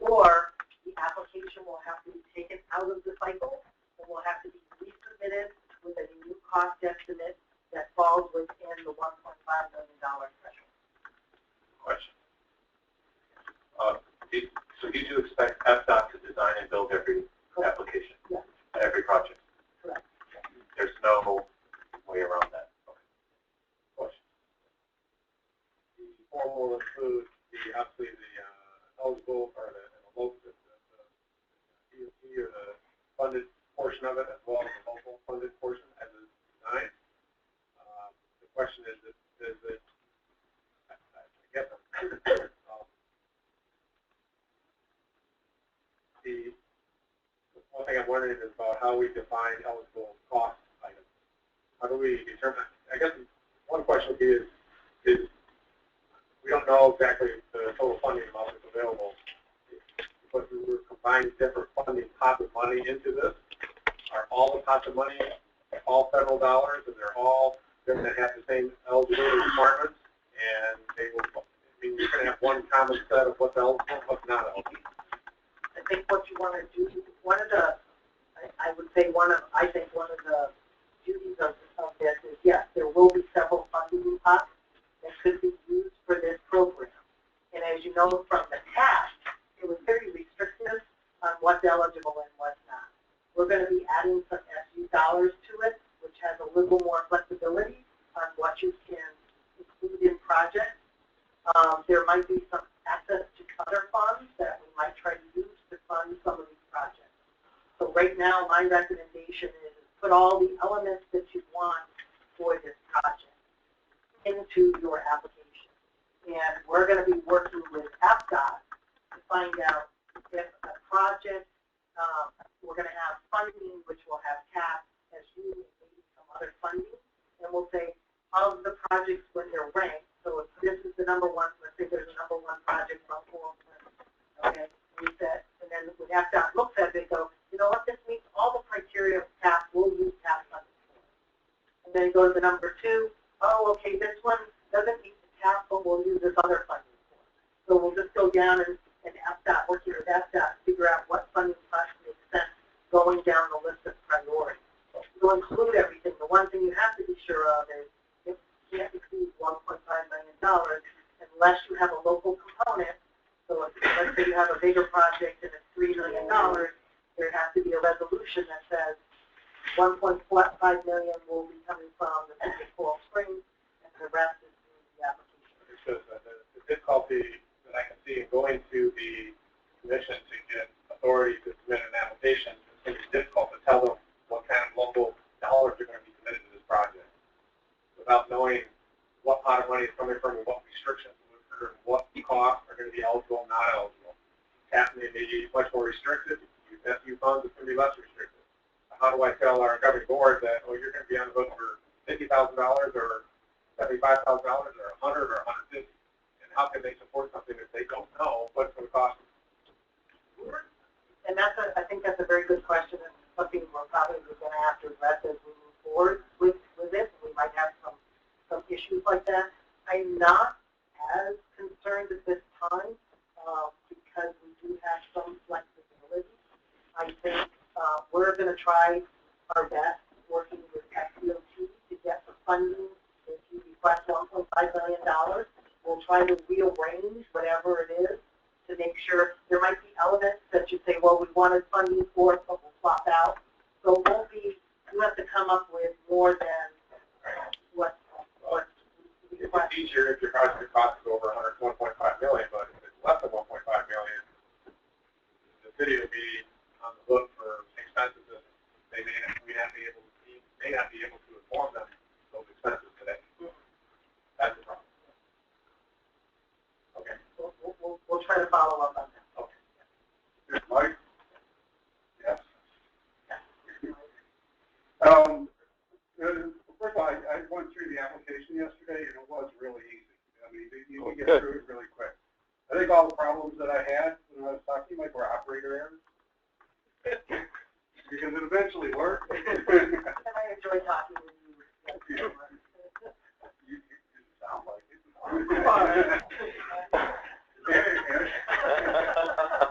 or the application will have to be taken out of the cycle and will have to be resubmitted with a new cost estimate that falls within the $1.5 million threshold. Question. So you do expect FDOT to design and build every application? Yes. Every project? Correct. There's no way around that? Okay. Question. The form will include obviously the eligible or the DOT or the funded portion of it, as well as the local funded portion as is designed. The question is it I guess the one thing I'm wondering is about how we define eligible cost items. How do we determine? I guess one question would be is we don't know exactly the total funding amount that's available, but we were combining different funding pots of money into this. Are all the pots of money all federal dollars, and they're all going to have the same eligibility requirements, and they will? I mean, you're going to have one common set of what's eligible and what's not eligible. I think what you want to do, I would say one of the duties of this is, yes, there will be several funding pots that could be used for this program. And as you know from the past, it was very restrictive on what's eligible and what's not. We're going to be adding some SU dollars to it, which has a little more flexibility on what you can include in projects. There might be some access to other funds that we might try to use to fund some of these projects. So right now, my recommendation is put all the elements that you want for this project into your application. And we're going to be working with FDOT to find out if a project, we're going to have funding, which will have CAP, SU, and maybe some other funding. And we'll say, of the projects when they're ranked, so if this is the number one, let's say there's a number one project from okay, we said, and then when FDOT looks at it, they go, you know what, this meets all the criteria of CAP, we'll use CAP funding for it. And then it goes to number two, oh, okay, this one doesn't meet the CAP, but we'll use this other funding for it. So we'll just go down and FDOT, working with FDOT, figure out what funding costs make sense going down the list of priorities. We'll include everything. The one thing you have to be sure of is it can't exceed $1.5 million unless you have a local component. So if, let's say you have a bigger project and it's $3 million, there has to be a resolution that says $1.5 million will be coming from the city of Coral Springs, and the rest is through the application. Because the difficulty that I can see in going to the commission to get authority to submit an application, it's going to be difficult to tell them what kind of local dollars are going to be committed to this project without knowing what pot of money is coming from and what restrictions or what costs are going to be eligible and not eligible. CAP may be much more restricted. Use SU funds, it's going to be less restricted. How do I tell our governing board that, oh, you're going to be on the hook for $50,000 or $75,000 or $100 or $150? And how can they support something if they don't know what it's going to cost them? And I think that's a very good question, and something we're probably going to have to address as we move forward with it. We might have some issues like that. I'm not as concerned at this time because we do have some flexibility. I think we're going to try our best working with SDOT to get the funding. If you request $1.5 million, we'll try to rearrange whatever it is to make sure there might be elements that you say, well, we wanted funding for it, but we'll swap out. So it won't be, you have to come up with more than what we request. It's easier if your project cost is over 1.5 million, but if it's less than 1.5 million, the city will be on the hook for expenses that they may not be able to inform them those expenses today. That's the problem. Okay. We'll try to follow up on that. Okay. Here's Mike. Yes. First of all, I went through the application yesterday, and it was really easy. I mean, you can get through it really quick. I think all the problems that I had when I was talking to you, Mike, were operator errors. Because it eventually worked. And I enjoy talking with you. You sound like it.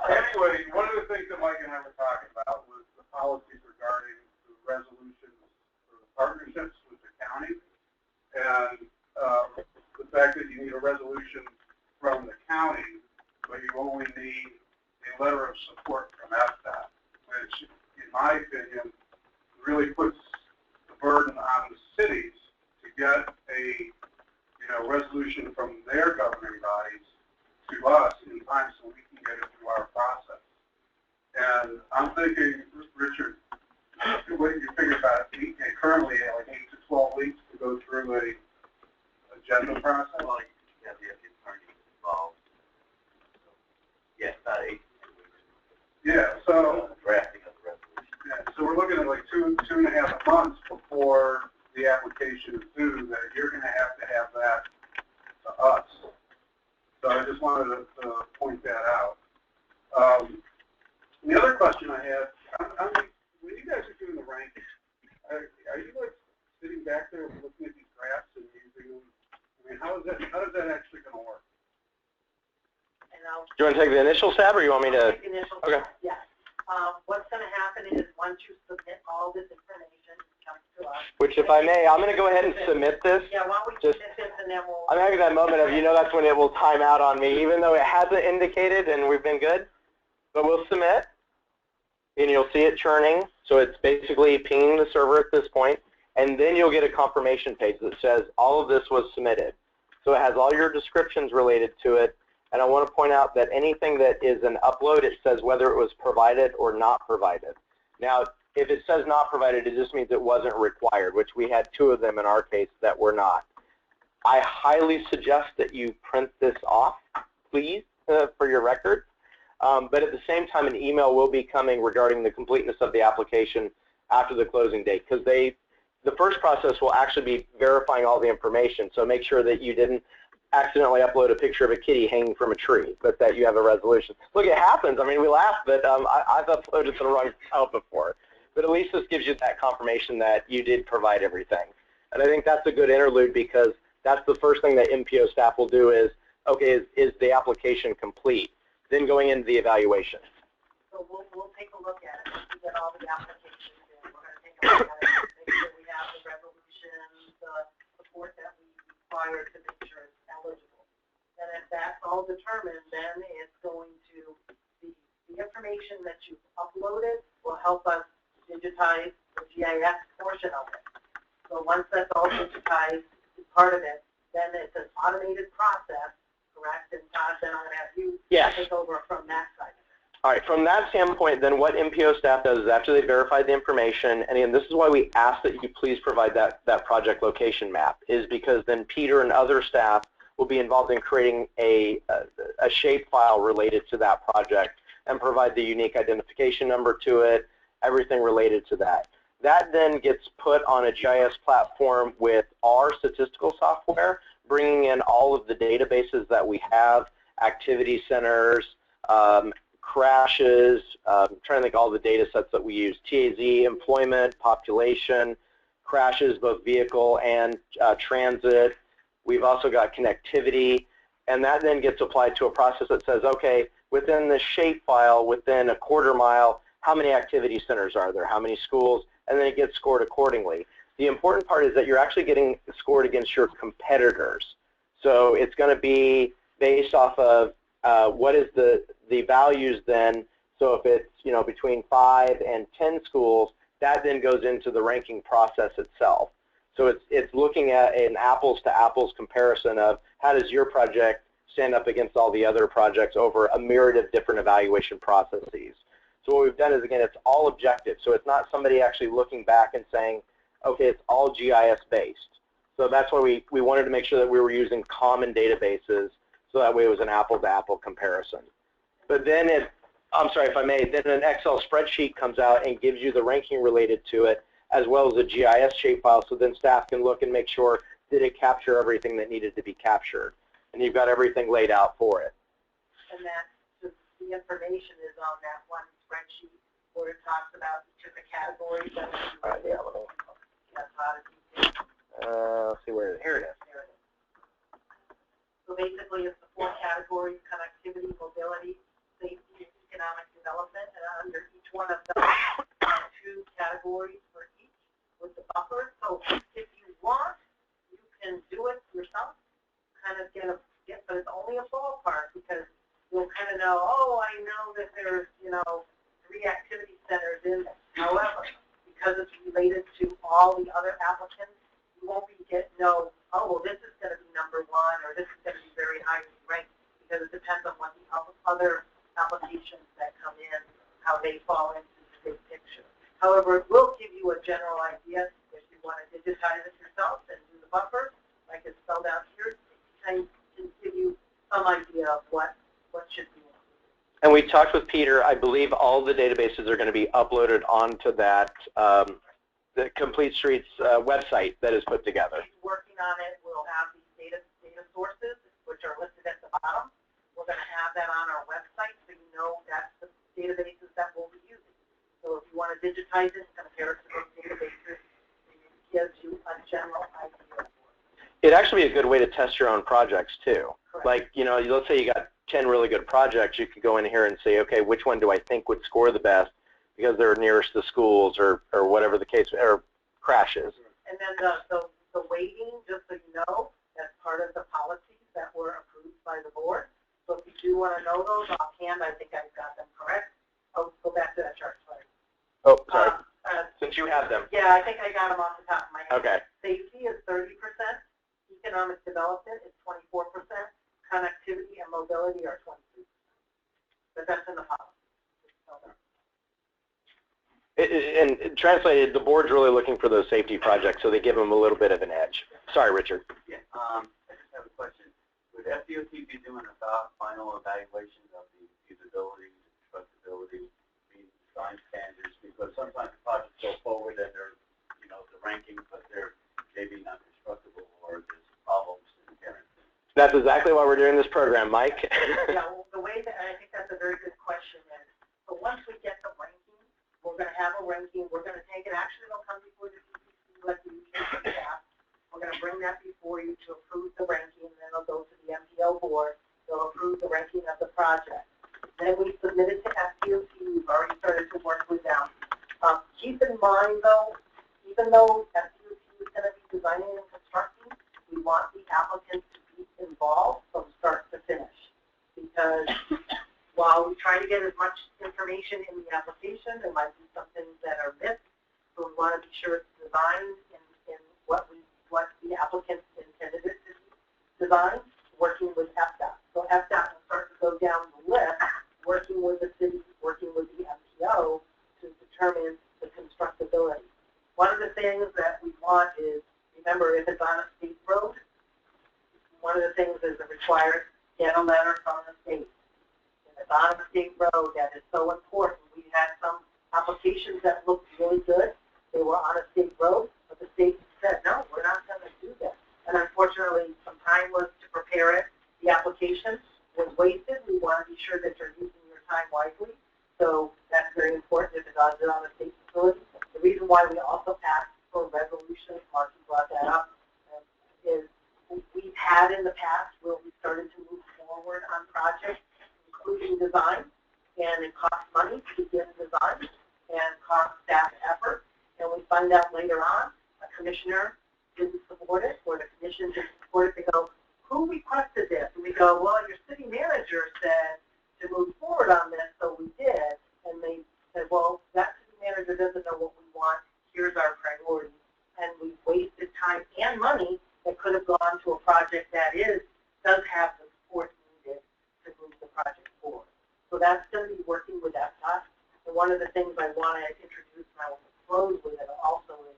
Anyway, one of the things that Mike and I were talking about was the policies regarding the resolutions for the partnerships with the county, and the fact that you need a resolution from the county, but you only need a letter of support from FDOT, which, in my opinion, really puts the burden on the cities to get a resolution from their governing bodies to us in time so we can get it through our process. And I'm thinking, Richard, what do you figure about it? Currently, like 8 to 12 weeks to go through a agenda process? Well, yeah, the attorney involved. Yes, about 8 to 2 weeks. Yeah, so Drafting of the resolution. yeah, so we're looking at like 2.5 months before the application is due, that you're going to have that to us. So I just wanted to point that out. The other question I had, when you guys are doing the rankings, are you like sitting back there looking at these graphs and using them? I mean, how is that actually going to work? And Do you want to take the initial stab, or you want me to? take the initial Okay. Yes. What's going to happen is once you submit all this information, it comes to us. Which, if I may, I'm going to go ahead and submit this. Yeah, why don't we Just- submit this and then we'll. I'm having that moment of, that's when it will time out on me, even though it hasn't indicated and we've been good. But we'll submit, and you'll see it churning. So it's basically pinging the server at this point, and then you'll get a confirmation page that says all of this was submitted. So it has all your descriptions related to it. And I want to point out that anything that is an upload, it says whether it was provided or not provided. Now, if it says not provided, it just means it wasn't required, which we had 2 of them in our case that were not. I highly suggest that you print this off, please, for your record. But at the same time, an email will be coming regarding the completeness of the application after the closing date, because the first process will actually be verifying all the information. So make sure that you didn't accidentally upload a picture of a kitty hanging from a tree, but that you have a resolution. Look, it happens. I mean, we laugh, but I've uploaded to the wrong file before. But at least this gives you that confirmation that you did provide everything. And I think that's a good interlude, because that's the first thing that MPO staff will do is, okay, is the application complete? Then going into the evaluation. So we'll take a look at it. We get all the applications in. We're going to take a look at it, make sure we have the resolution, the support that we require to make sure it's eligible. And if that's all determined, then it's going to be the information that you've uploaded will help us digitize the GIS portion of it. So once that's all digitized, part of it, then it's an automated process, correct? And Todd, then I'm going to have you take over from that side. All right, from that standpoint, then what MPO staff does is after they verify the information, and again, this is why we ask that you please provide that project location map, is because then Peter and other staff will be involved in creating a shape file related to that project and provide the unique identification number to it, everything related to that. That then gets put on a GIS platform with our statistical software, bringing in all of the databases that we have, activity centers, crashes, trying to think all the data sets that we use, TAZ, employment, population, crashes, both vehicle and transit. We've also got connectivity, and that then gets applied to a process that says, okay, within the shape file, within a quarter mile, how many activity centers are there, how many schools, and then it gets scored accordingly. The important part is that you're actually getting scored against your competitors. So it's going to be based off of what is the values then. So if it's, you know, between 5 and 10 schools, that then goes into the ranking process itself. So it's looking at an apples to apples comparison of how does your project stand up against all the other projects over a myriad of different evaluation processes. So what we've done is, again, it's all objective. So it's not somebody actually looking back and saying, okay, it's all GIS based. So that's why we wanted to make sure that we were using common databases, so that way it was an apple to apple comparison. But then I'm sorry if I may, then an Excel spreadsheet comes out and gives you the ranking related to it, as well as a GIS shapefile, so then staff can look and make sure, did it capture everything that needed to be captured? And you've got everything laid out for it. And that the information is on that one spreadsheet where it talks about each of the categories. Let's see where it is. Here it is. So basically, it's the 4 categories: connectivity, mobility, safety, and economic development. And under each one of those, 2 categories for each with the buffer. So if you want, you can do it yourself. Kind of but it's only a ballpark, because you'll kind of know, oh, I know that there's, you know, 3 activity centers in this. However, because it's related to all the other applicants, you won't know, oh, well, this is going to be number 1, or this is going to be very highly ranked, because it depends on what the other applications that come in, how they fall into the big picture. However, it will give you a general idea if you want to digitize it yourself and do the buffer, like it's spelled out here. It can give you some idea of what should be. And we talked with Peter. I believe all the databases are going to be uploaded onto that the Complete Streets website that is put together. He's working on it. We'll have these data sources, which are listed at the bottom. We're going to have that on our website, so you know that's the databases that we'll be using. So if you want to digitize it and compare it to those databases, it gives you a general idea. It'd actually be a good way to test your own projects too. Correct. Like, you know, let's say you got 10 really good projects, you could go in here and say, okay, which one do I think would score the best because they're nearest the schools or whatever the case, or crashes. And then the weighting, just so you know, that's part of the policies that were approved by the board. So if you do want to know those offhand, I think I've got them correct. I'll go back to that chart. Sorry. Oh, sorry. Since you have them. Yeah, I think I got them off the top of my head. Okay. Safety is 30%. Economic development is 24%. Connectivity and mobility are 23%. But that's in the policy. And translated, the board's really looking for those safety projects, so they give them a little bit of an edge. Sorry, Richard. Yeah, I just have a question. Would FDOT be doing a final evaluation of the feasibility, constructability, meeting design standards? Because sometimes the projects go forward and they're, you know, the ranking, but they're maybe not constructible or there's problems inherent. That's exactly why we're doing this program, Mike. Yeah, well, the way that, I think that's a very good question, is so once we get the ranking, we're going to have a ranking, we're going to take it, actually it'll come before the DCC like we usually do that. We're going to bring that before you to approve the ranking, and then it'll go to the MPO board, they'll approve the ranking of the project. Then we submit it to FDOT, we've already started to work with them. Keep in mind though, even though FDOT is going to be designing and constructing, we want the applicants to be involved from start to finish. Because while we try to get as much information in the application, there might be some things that are missed. So we want to be sure it's designed in what the applicants intended it to be designed, working with FDOT. So FDOT will start to go down the list, working with the city, working with the MPO to determine the constructability. One of the things that we want is, remember, if it's on a state road, one of the things is it requires get a letter from the state. If it's on a state road, that is so important. We had some applications that looked really good. They were on a state road, but the state said, no, we're not going to do that. And unfortunately, some time was to prepare it. The application was wasted. We want to be sure that you're using your time wisely. So that's very important if it's on a state facility. The reason why we also asked for resolution, Marky brought that up, is we've had in the past where we started to move forward on projects, including design, and it costs money to get designed and costs staff effort. And we find out later on a commissioner didn't support it, or the commission didn't support it. They go, who requested this? And we go, well, your city manager said to move forward on this, so we did. And they said, well, that city manager doesn't know what we want. Here's our priority. And we wasted time and money that could have gone to a project that does have the support needed to move the project forward. So that's going to be working with FDOT. And one of the things I want to introduce, and I will close with it also, is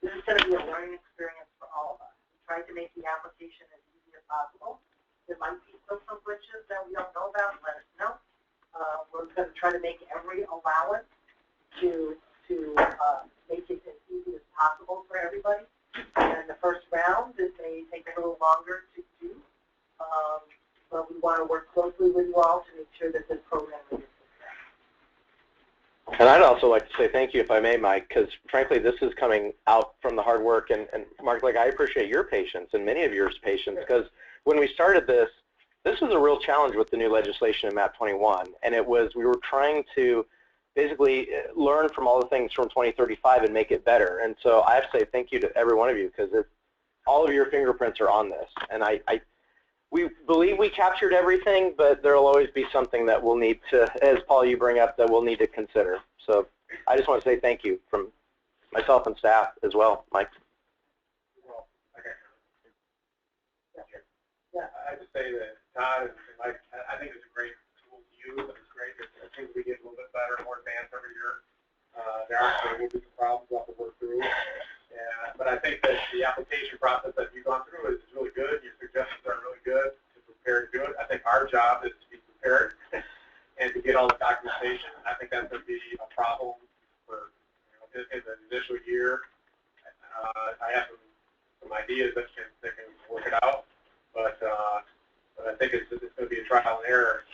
this is going to be a learning experience for all of us. We tried to make the application as easy as possible. There might be still some glitches that we don't know about. Let us know. We're going to try to make every allowance to make it as easy as possible for everybody. And the first round, it may take a little longer to do, but we want to work closely with you all to make sure that this program is success. And I'd also like to say thank you, if I may, Mike, because frankly, this is coming out from the hard work. And Mark, like, I appreciate your patience and many of yours patience, because when we started this was a real challenge with the new legislation in MAP 21. And it was, we were trying to basically learn from all the things from 2035 and make it better. And so I have to say thank you to every one of you, because all of your fingerprints are on this. And we believe we captured everything, but there will always be something that we'll need to, as Paul, you bring up, that we'll need to consider. So I just want to say thank you from myself and staff as well, Mike. Well, I just say that Todd and Mike, I think it's a great tool to use, and it's great that things we get a little bit better and more advanced every year. There will be some problems we'll have to work through. But I think that the application process that you've gone through is really good. Your suggestions are really good to prepare to do it. I think our job is to be prepared and to get all the documentation. I think that's going to be a problem for in the initial year. I have some ideas that can work it out, but I think it's going to be a trial and error,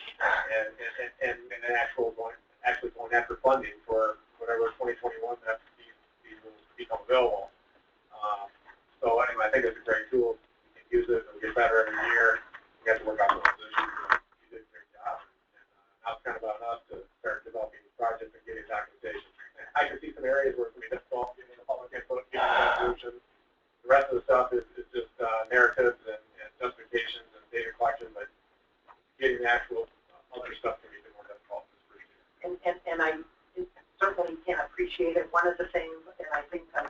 and an actually going after funding for whatever 2021 that these will become available. So anyway, I think it's a great tool. We can use it. It'll get better every year. We have to work out those issues. You did a great job. And now it's kind of on us to start developing the project and getting documentation. And I can see some areas where it's going to be difficult getting the public input, getting resolution. The rest of the stuff is just narratives and justifications and data collection, but getting the actual other stuff can be a bit more difficult this first year. And I certainly can appreciate it. One of the things, and I think I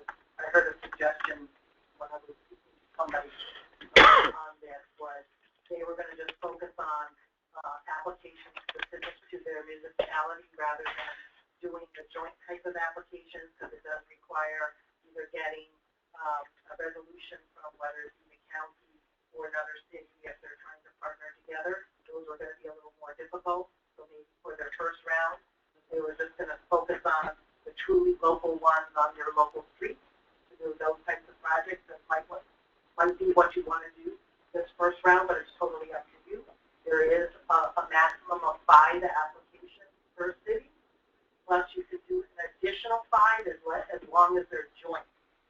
heard a suggestion when I was speaking to somebody on this, was they were going to just focus on applications specific to their municipality rather than doing the joint type of application, because it does require either getting a resolution from whether it's the county or another city if they're trying to partner together. Those are going to be a little more difficult. So maybe for their first round, they were just going to focus on the truly local ones on your local streets to do those types of projects. That might be what you want to do this first round, but it's totally up to you. There is a maximum of 5 applications per city, plus you could do an additional 5 as long as they're joint.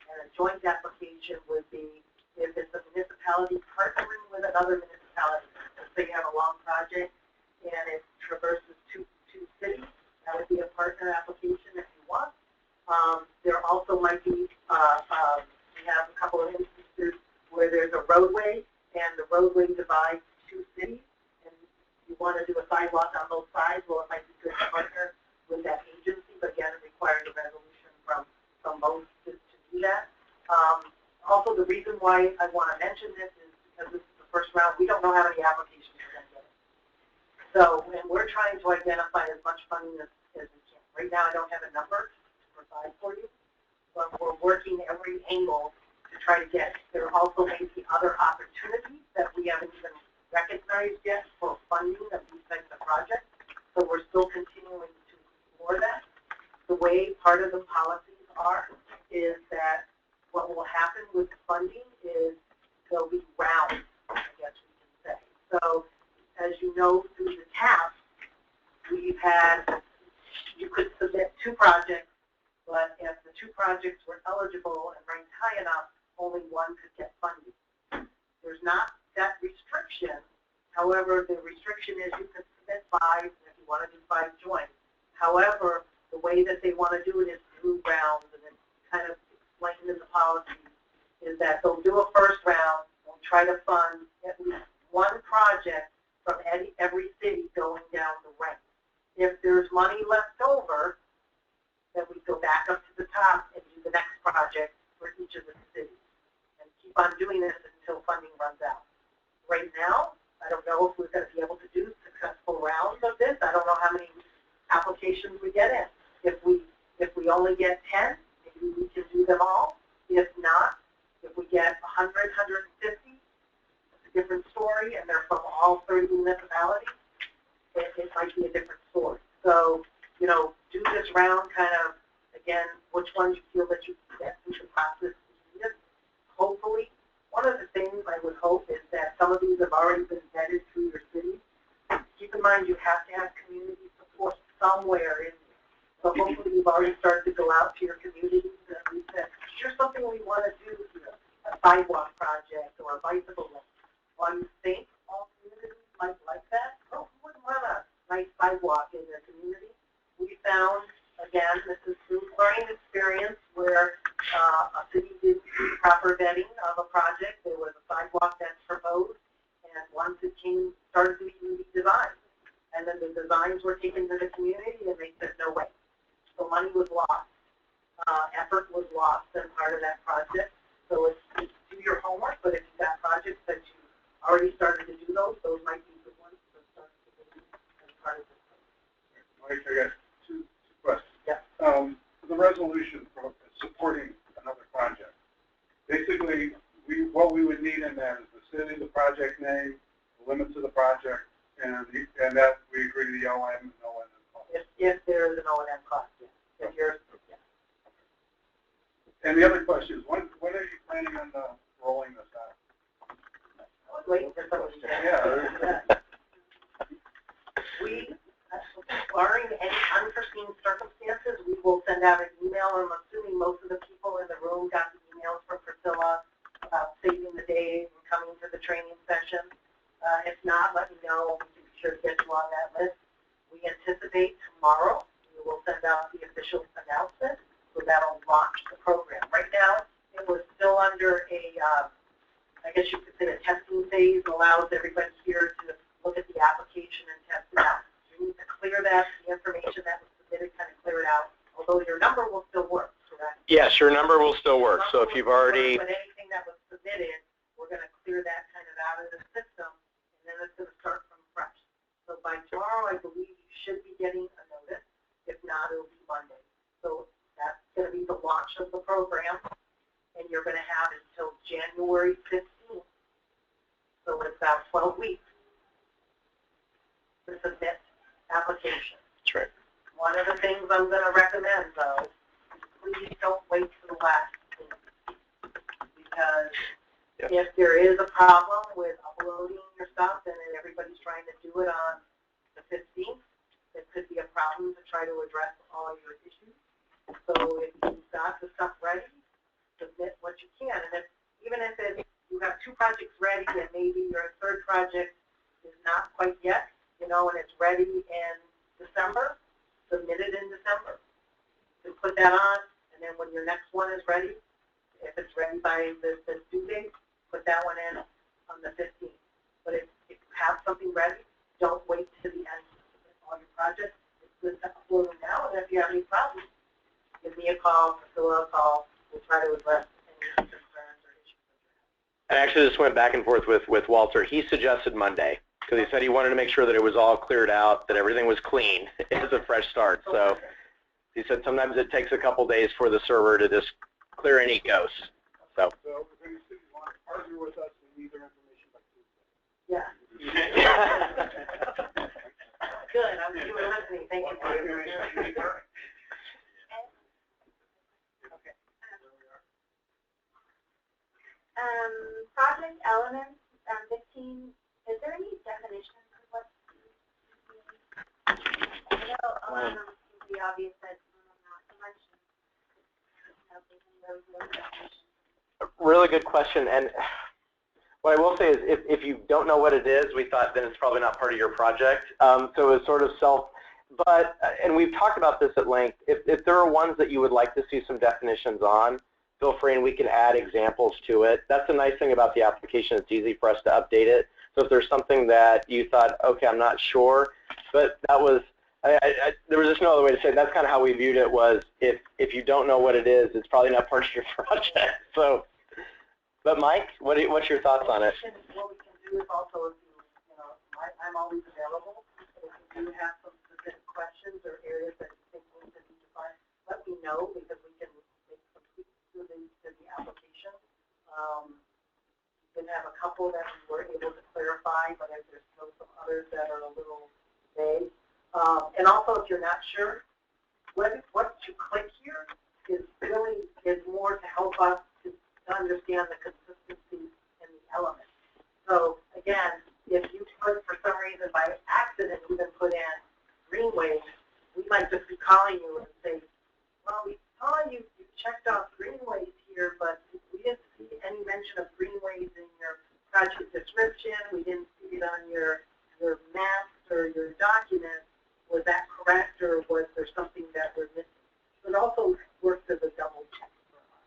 And a joint application would be if it's a municipality partnering with another municipality. Let's say you have a long project and it traverses two cities. That would be a partner application if you want. There also might be, we have a couple of instances where there's a roadway and the roadway divides 2 cities and you want to do a sidewalk on both sides. Well, it might be good to partner with that agency, but again, it requires a resolution from both to do that. Also, the reason why I want to mention this is because this is the first round. We don't know how many applications we're going to get. So, and we're trying to identify as much funding as we can. Right now, I don't have a number to provide for you, but we're working every angle to try to get. There also may be other opportunities that we haven't even recognized yet for funding of these types of projects. So we're still continuing to explore that. The way part of the policies are is that what will happen with funding is there'll be rounds, I guess we can say. So as you know, through the TAP, you could submit 2 projects, but if the 2 projects were eligible and ranked high enough, only 1 could get funding. There's not that restriction. However, the restriction is you could submit 5, and if you want to do 5 joints. However, the way that they want to do it is through rounds, and it's kind of explained in the policy, is that they'll do a first round, they'll try to fund at least one project from every city going down the rank. If there's money left over, then we go back up to the top and do the next project for each of the cities. And keep on doing this until funding runs out. Right now, I don't know if we're going to be able to do successful rounds of this. I don't know how many applications we get in. If we only get 10, maybe we can do them all. If not, if we get 100, 150, it's a different story, and they're from all 30 municipalities, it might be a different story. So, you know, do this round kind of, again, which ones you feel that you can get through the process. Hopefully, one of the things I would hope is that some of these have already been vetted through your city. Keep in mind you have to have community support somewhere in there. So hopefully you've already started to go out to your communities and we said, here's something we want to do here, a sidewalk project or a bicycle lane. While you think all communities might like that, oh, who wouldn't want a nice sidewalk in their community? We found, again, this is through learning experience where a city did proper vetting of a project. There was a sidewalk that's proposed, and once it started to be designed, and then the designs were taken to the community, and they said no way. So money was lost, effort was lost, and part of that project. So it's do your homework, but if you've got projects that you already started to do those might be the ones that start to do as part of this. Mike, I got two questions. Yeah. The resolution for supporting another project. Basically, what we would need in that is the city, the project name, the limits of the project, and that we agree to the OM and ONM cost. If there is an O&M cost, yeah. If you're, yeah. And the other question is, when are you planning on rolling this out? I was waiting for somebody to say. Yeah. We, barring any unforeseen circumstances, we will send out an email. I'm assuming most of the people in the room got the emails from Priscilla about saving the day and coming to the training session. If not, let me know. We can be sure to get you on that list. We anticipate tomorrow we will send out the official announcement, so that'll launch the program. Right now, it was still under a, I guess you could say a testing phase, allows everybody here to look at the application and test it out. You need to clear that, the information that was submitted, kind of clear it out, although your number will still work, correct? Yes, your number will still work. So if you've already... But anything that was submitted, we're going to clear that kind of out of the system, and then it's going to start from fresh. So by tomorrow, I believe you should be getting a notice. If not, it'll be Monday. So that's going to be the launch of the program, and you're going to have until January 15th. So it's about 12 weeks to submit application. That's right. One of the things I'm going to recommend, though, is please don't wait for the last thing. Because if there is a problem with uploading your stuff and then everybody's trying to do it on the 15th, it could be a problem to try to address all your issues. So if you've got the stuff ready, submit what you can. And even if you have 2 projects ready and maybe your 3rd project is not quite yet, you know, and it's ready in December, submit it in December. You put that on, and then when your next one is ready, if it's ready by the due date, put that one in on the 15th. But if you have something ready, don't wait to the end to submit all your projects. It's good to upload them now, and if you have any problems, give me a call, Priscilla a call. We'll try to address any concerns or issues. And actually, this went back and forth with Walter. He suggested Monday because he said he wanted to make sure that it was all cleared out, that everything was clean. It's a fresh start. So he said sometimes it takes a couple days for the server to just clear any ghosts. So if any cities want to partner with us, we need their information by Tuesday. Yeah. Good. You were listening. Thank you. Project elements, 15, is there any definition of what I know a lot of them seem to be obvious, but not so much. really good question. And what I will say is if you don't know what it is, we thought then it's probably not part of your project. So it's sort of But, and we've talked about this at length, if there are ones that you would like to see some definitions on, feel free and we can add examples to it. That's the nice thing about the application. It's easy for us to update it. So if there's something that you thought, okay, I'm not sure, but that was, there was just no other way to say it. That's kind of how we viewed it was if you don't know what it is, it's probably not part of your project. So, but Mike, what's your thoughts on it? What we can do is also, you know, I'm always available. If you have some specific questions or areas that you think need to be defined, let me know because we can make some tweaks to the application. You can have a couple that we were able to clarify, but there's still some others that are a little vague. And also, if you're not sure, what you click here is more to help us to understand the consistency in the elements. So again, if you put, for some reason, by accident, even put in greenways, we might just be calling you and say, well, we saw you checked off greenways here, but we didn't see any mention of greenways in your project description. We didn't see it on your maps or your documents. Was that correct, or was there something that we're missing? It also works as a double check for us.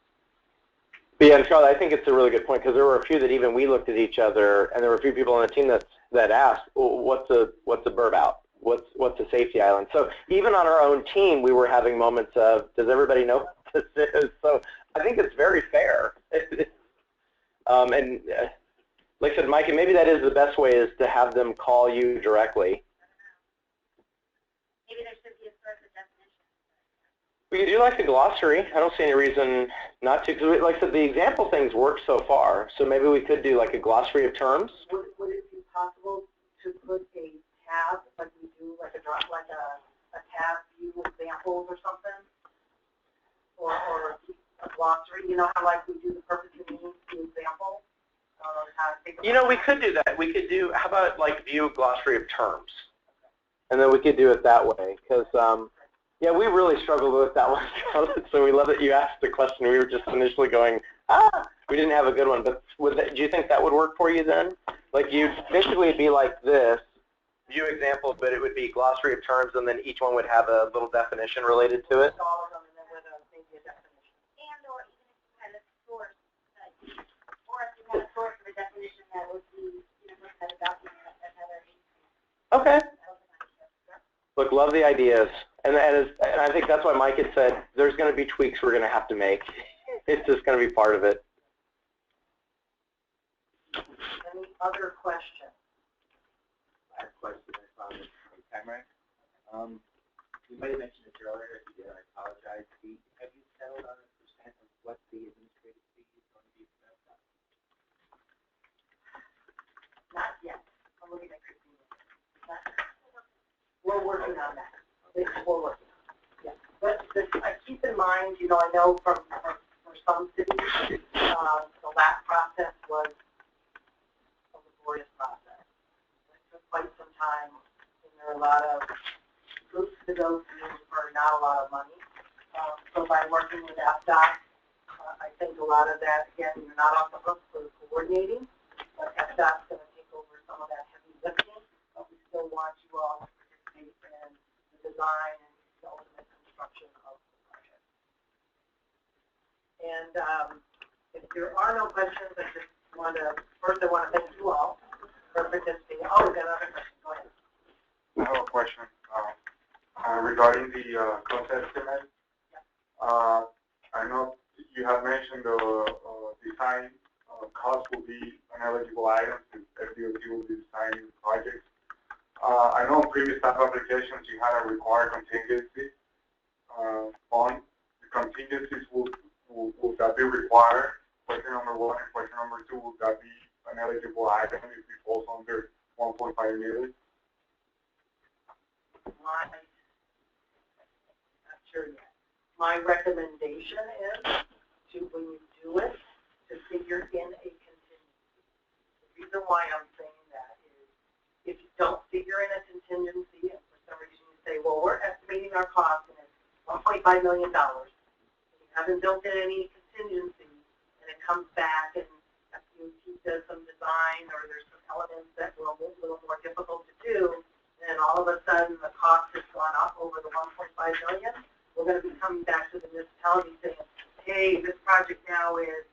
But yeah, and Charlotte, I think it's a really good point because there were a few that even we looked at each other, and there were a few people on the team that asked, well, what's a burb out? What's a safety island? So even on our own team, we were having moments of, does everybody know what this is? So I think it's very fair. And like I said, Mike, and maybe that is the best way is to have them call you directly. Maybe there should be a source of definition. We could do like the glossary. I don't see any reason not to, because like I said, the example things work so far. So maybe we could do like a glossary of terms. Would it be possible to put a tab, like we do, like a tab view examples or something, or a glossary? You know how like we do the purpose and meaning the example. You know, we could do that. We could do. How about like view glossary of terms, and then we could do it that way. Because yeah, we really struggled with that one, so we love that you asked the question. We were just initially going, we didn't have a good one. But do you think that would work for you then? Like you basically it'd be like this. View example, but it would be glossary of terms, and then each one would have a little definition related to it. All of them, and then with maybe a definition. And or even if you had a source, or if you had a source of a definition that would be, you know, looked at a document that had a Okay. Look, love the ideas, and I think that's why Mike had said there's going to be tweaks we're going to have to make. It's just going to be part of it. Any other questions? I have a question I found from Tamara. You might have mentioned this earlier. If you did, I apologize. Have you settled on a percent of what the administrative fee is going to be for that? Not yet. I'm looking at Christina. We're working on that. We're working on it. Yeah. But I keep in mind, you know, I know for some cities, the last process was a laborious process. Quite some time, and there are a lot of groups to go through for not a lot of money. So by working with FDOT, I think a lot of that, again, you're not off the hook for coordinating, but FDOT's going to take over some of that heavy lifting, but we still want you all to participate in the design and the ultimate construction of the project. And if there are no questions, I just want to, first I want to thank you all for participating. Oh, we got another question. Go ahead. I have a question regarding the cost estimate. I know you have mentioned the design cost will be an eligible item since FDOT will be designing the project. I know in previous type applications you had a required contingency fund. The contingencies will that be required? Question number one, and question number two, will that be an eligible item if it falls under 1.5 million? Not sure yet. My recommendation is to, when you do it, to figure in a contingency. The reason why I'm saying that is if you don't figure in a contingency, and for some reason you say, well, we're estimating our cost and it's $1.5 million, and you haven't built in any contingency, and it comes back and FDOT does some design or there's some elements that were a little more difficult to do, then and all of a sudden the cost has gone up over the 1.5 million, we're going to be coming back to the municipality saying, hey, this project now is,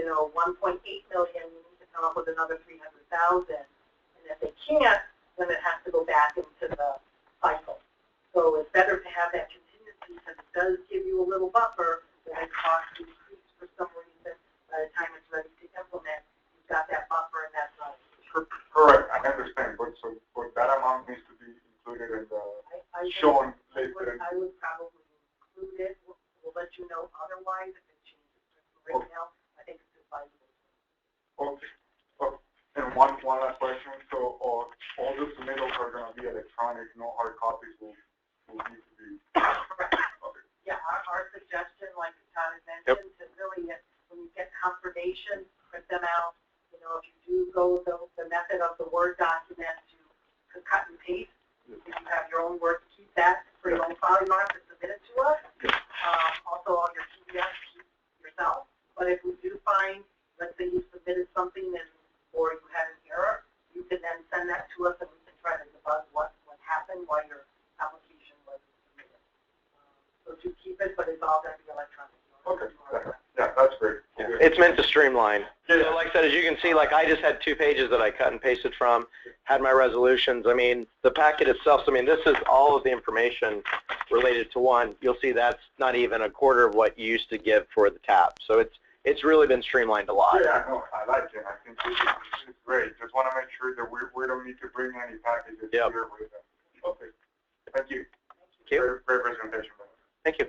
1.8 million, we need to come up with another 300,000. And if they can't, then it has to go back into the cycle. So it's better to have that contingency because it does give you a little buffer when it costs to increase for some reason. By the time it's ready to implement, you've got that buffer and that's not. Correct, I understand, but that amount needs to be included in the shown later. I would probably include it. We'll let you know otherwise if it changes. Right now, I think it's advisable. Okay. And one last question. So all the submittals are going to be electronic, no hard copies will need to be. Correct. Okay. Yeah, our suggestion, like Todd had mentioned, to really, when you get confirmation, print them out. If you do go the method of the Word document to cut and paste, if you have your own words, keep that for your own file. You don't have to submit it to us. Also on your PDF, keep yourself. But if we do find, let's say you submitted something or you had an error, you can then send that to us and we can try to debug what happened while your application was submitted. So to keep it, but it's all going to be electronic. Okay. Yeah, that's great. Yeah. It's meant to streamline. So like I said, as you can see, like I just had 2 pages that I cut and pasted from, had my resolutions. I mean, the packet itself, so, I mean, this is all of the information related to one. You'll see that's not even a quarter of what you used to give for the TAP. So it's really been streamlined a lot. Yeah, no, I like it. I think this is great. Just want to make sure that we don't need to bring any packages here with them. Okay. Thank you. Thank you. Great presentation. Thank you.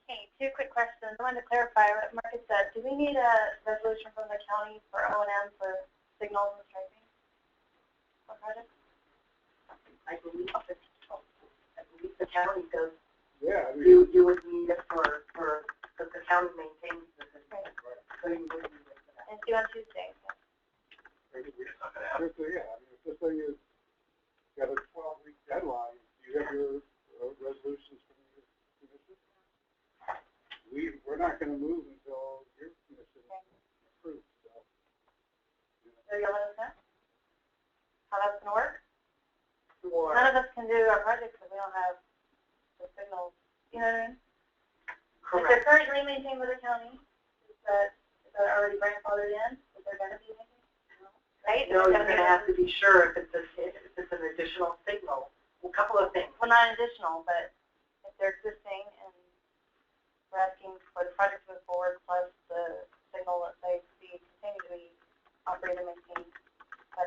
Okay, 2 quick questions. I wanted to clarify what Marcus said. Do we need a resolution from the county for O&M for signals and striping on projects? I believe the county does. Yeah. You would need it for because the county maintains the system. Right. So you would need it for that. And it's due on Tuesday. So. Yeah, I mean, if this thing is got a 12-week deadline, you have your resolutions from your commission. We're not going to move until your commission approves. So you'll let us know how that's going to work? Or None of us can do our projects if we don't have the signals. You know what I mean? correct. If they're currently maintained by the county, is that already grandfathered in? Is there going to be anything? Right? No, you're going to have to be sure if it's an additional signal. A couple of things. Well, not additional, but if they're existing and we're asking for the project to move forward plus the signal that they continue to be operated and maintained.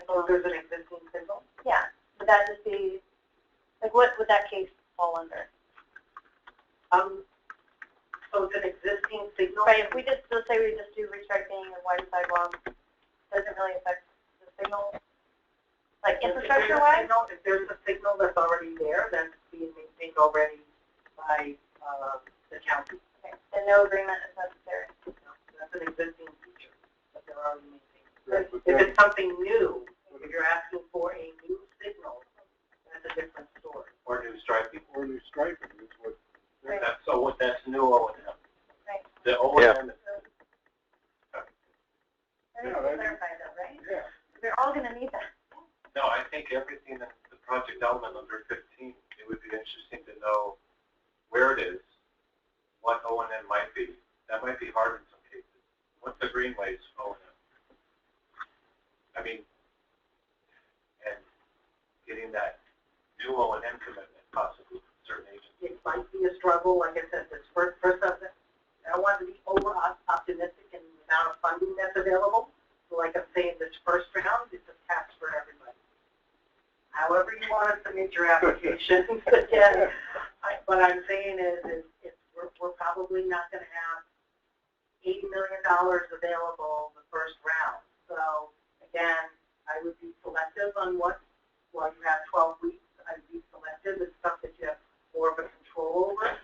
So there's an existing signal? Yeah. Would that just be, like, what would that case fall under? So it's an existing signal? Right, if we just, let's say we just do restriping and wide sidewalks, doesn't really affect the signal, like infrastructure-wise? If there's a signal that's already there, that's being maintained already by the county. Okay, then no agreement is necessary. No, that's an existing feature that they're already maintaining. Right, If it's something new, if you're asking for a new signal, that's a different story. Or new striping. Or new striping is what. Right. That's new O&M. Right. The O&M is That needs to be clarified though, right? Yeah. We're all going to need that. No, I think everything in the project element under 15, it would be interesting to know where it is, what O&M might be. That might be hard in some cases. What's the greenways O&M? I mean, and getting that new O&M commitment possibly from certain agencies. It might be a struggle, like I said, this first subject. I don't want to be over-optimistic in the amount of funding that's available. So like I'm saying, this first round, it's a tax for everybody. However you want to submit your application, again, what I'm saying is we're probably not going to have $80 million available the first round. So again, I would be selective on while you have 12 weeks, I'd be selective. It's stuff that you have more of a control over.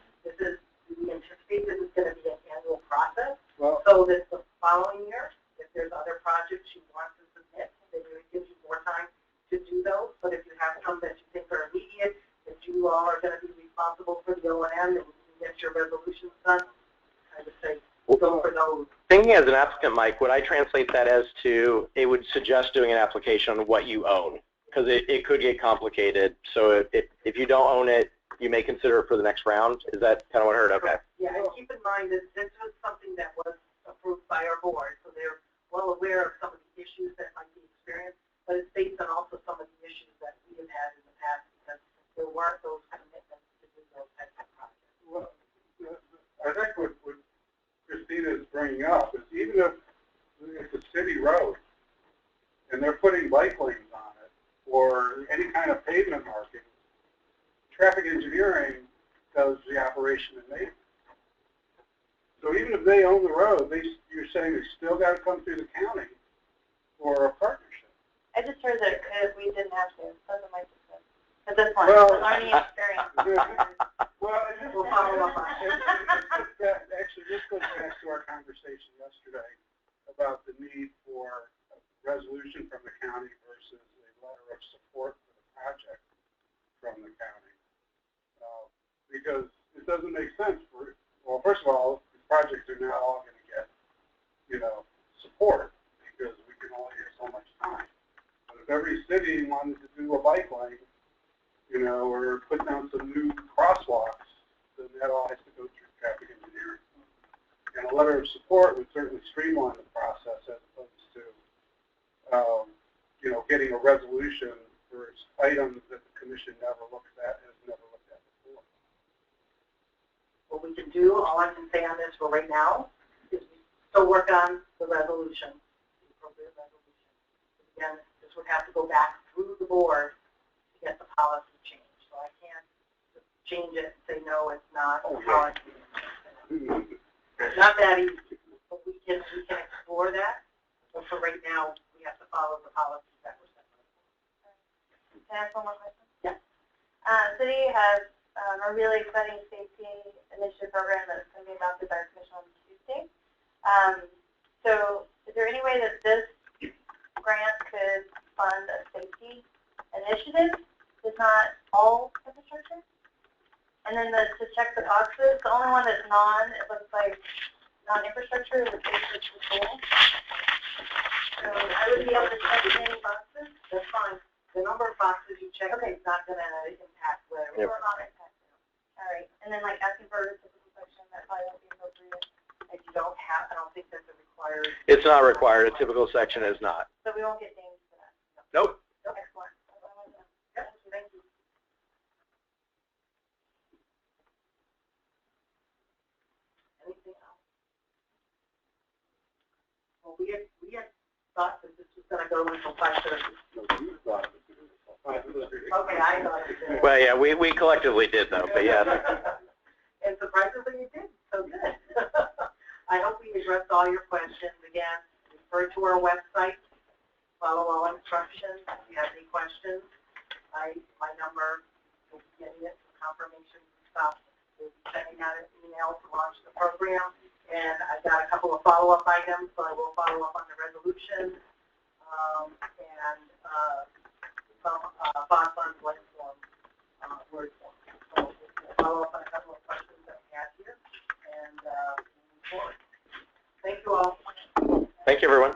We anticipate this is going to be an annual process. Well, So that the following year, if there's other projects you want to submit, then it gives you more time to do those. But if you have some that you think are immediate, that you all are going to be responsible for the O&M and you get your resolutions done, I would say So for those, Thinking as an applicant, Mike, would I translate that as to, it would suggest doing an application on what you own? Because it could get complicated. So if you don't own it, you may consider it for the next round. Is that kind of what I heard? Okay. yeah, and keep in mind that this was something that was approved by our board, so they're well aware of some of the issues that might be experienced, but it's based on also some of the issues that we have had in the past because there weren't those commitments to do those types of projects. Well, I think what Christina is bringing up is even if it's a city road and they're putting bike lanes on it or any kind of pavement marking, traffic engineering does the operation and maintenance. So even if they own the road, you're saying they still got to come through the county for a partnership. I just heard that we didn't have to. Those are my decisions. At this point, Well, it's a learning experience. Well, We'll follow up on it. Actually, this goes back to our conversation yesterday about the need for a resolution from the county versus a letter of support for the project from the county. Because it doesn't make sense for, well, first of all, the projects are now all going to get, support because we can only get so much time. But if every city wanted to do a bike lane, or put down some new crosswalks, then that all has to go through traffic engineering. And a letter of support would certainly streamline the process as opposed to, getting a resolution for items that the commission has never looked at before. What we can do, all I can say on this for right now, is we still work on the resolution, the appropriate resolution. Again, this would have to go back through the board to get the policy changed. So I can't change it and say, no, it's not a policy. It's not that easy, but we can explore that. But for right now, we have to follow the policies that were set. Can I ask one more question? Yeah. City has a really exciting safety initiative program that's going to be adopted by our commission on Tuesday. So is there any way that this grant could fund a safety initiative? It's not all infrastructure? And then to check the boxes, the only one that's it looks like non-infrastructure is the basic school. So I would be able to check any boxes. That's fine. The number of boxes you check is not going to impact whether Yep. or not impact. All right. And then asking for a typical section, that probably won't be appropriate. If you don't have, I don't think that's a required. It's not required. A typical section is not. So we won't get dinged for that. Nope. Excellent. That's all I wanted to know. Yep, thank you. Anything else? Well, we had thought that this was going to go until 5:30. Okay, I thought it did. Well, yeah, we collectively did, though, but yes. And surprisingly, you did. So good. I hope we addressed all your questions. Again, refer to our website. Follow all instructions. If you have any questions, my number, you'll be getting it, confirmation stuff. We'll be sending out an email to launch the program. And I've got a couple of follow-up items, so I will follow up on the resolution and some bond funds like form, word form. So we'll follow up on a couple of questions that we have here and move forward. Thank you all. Thank you, everyone.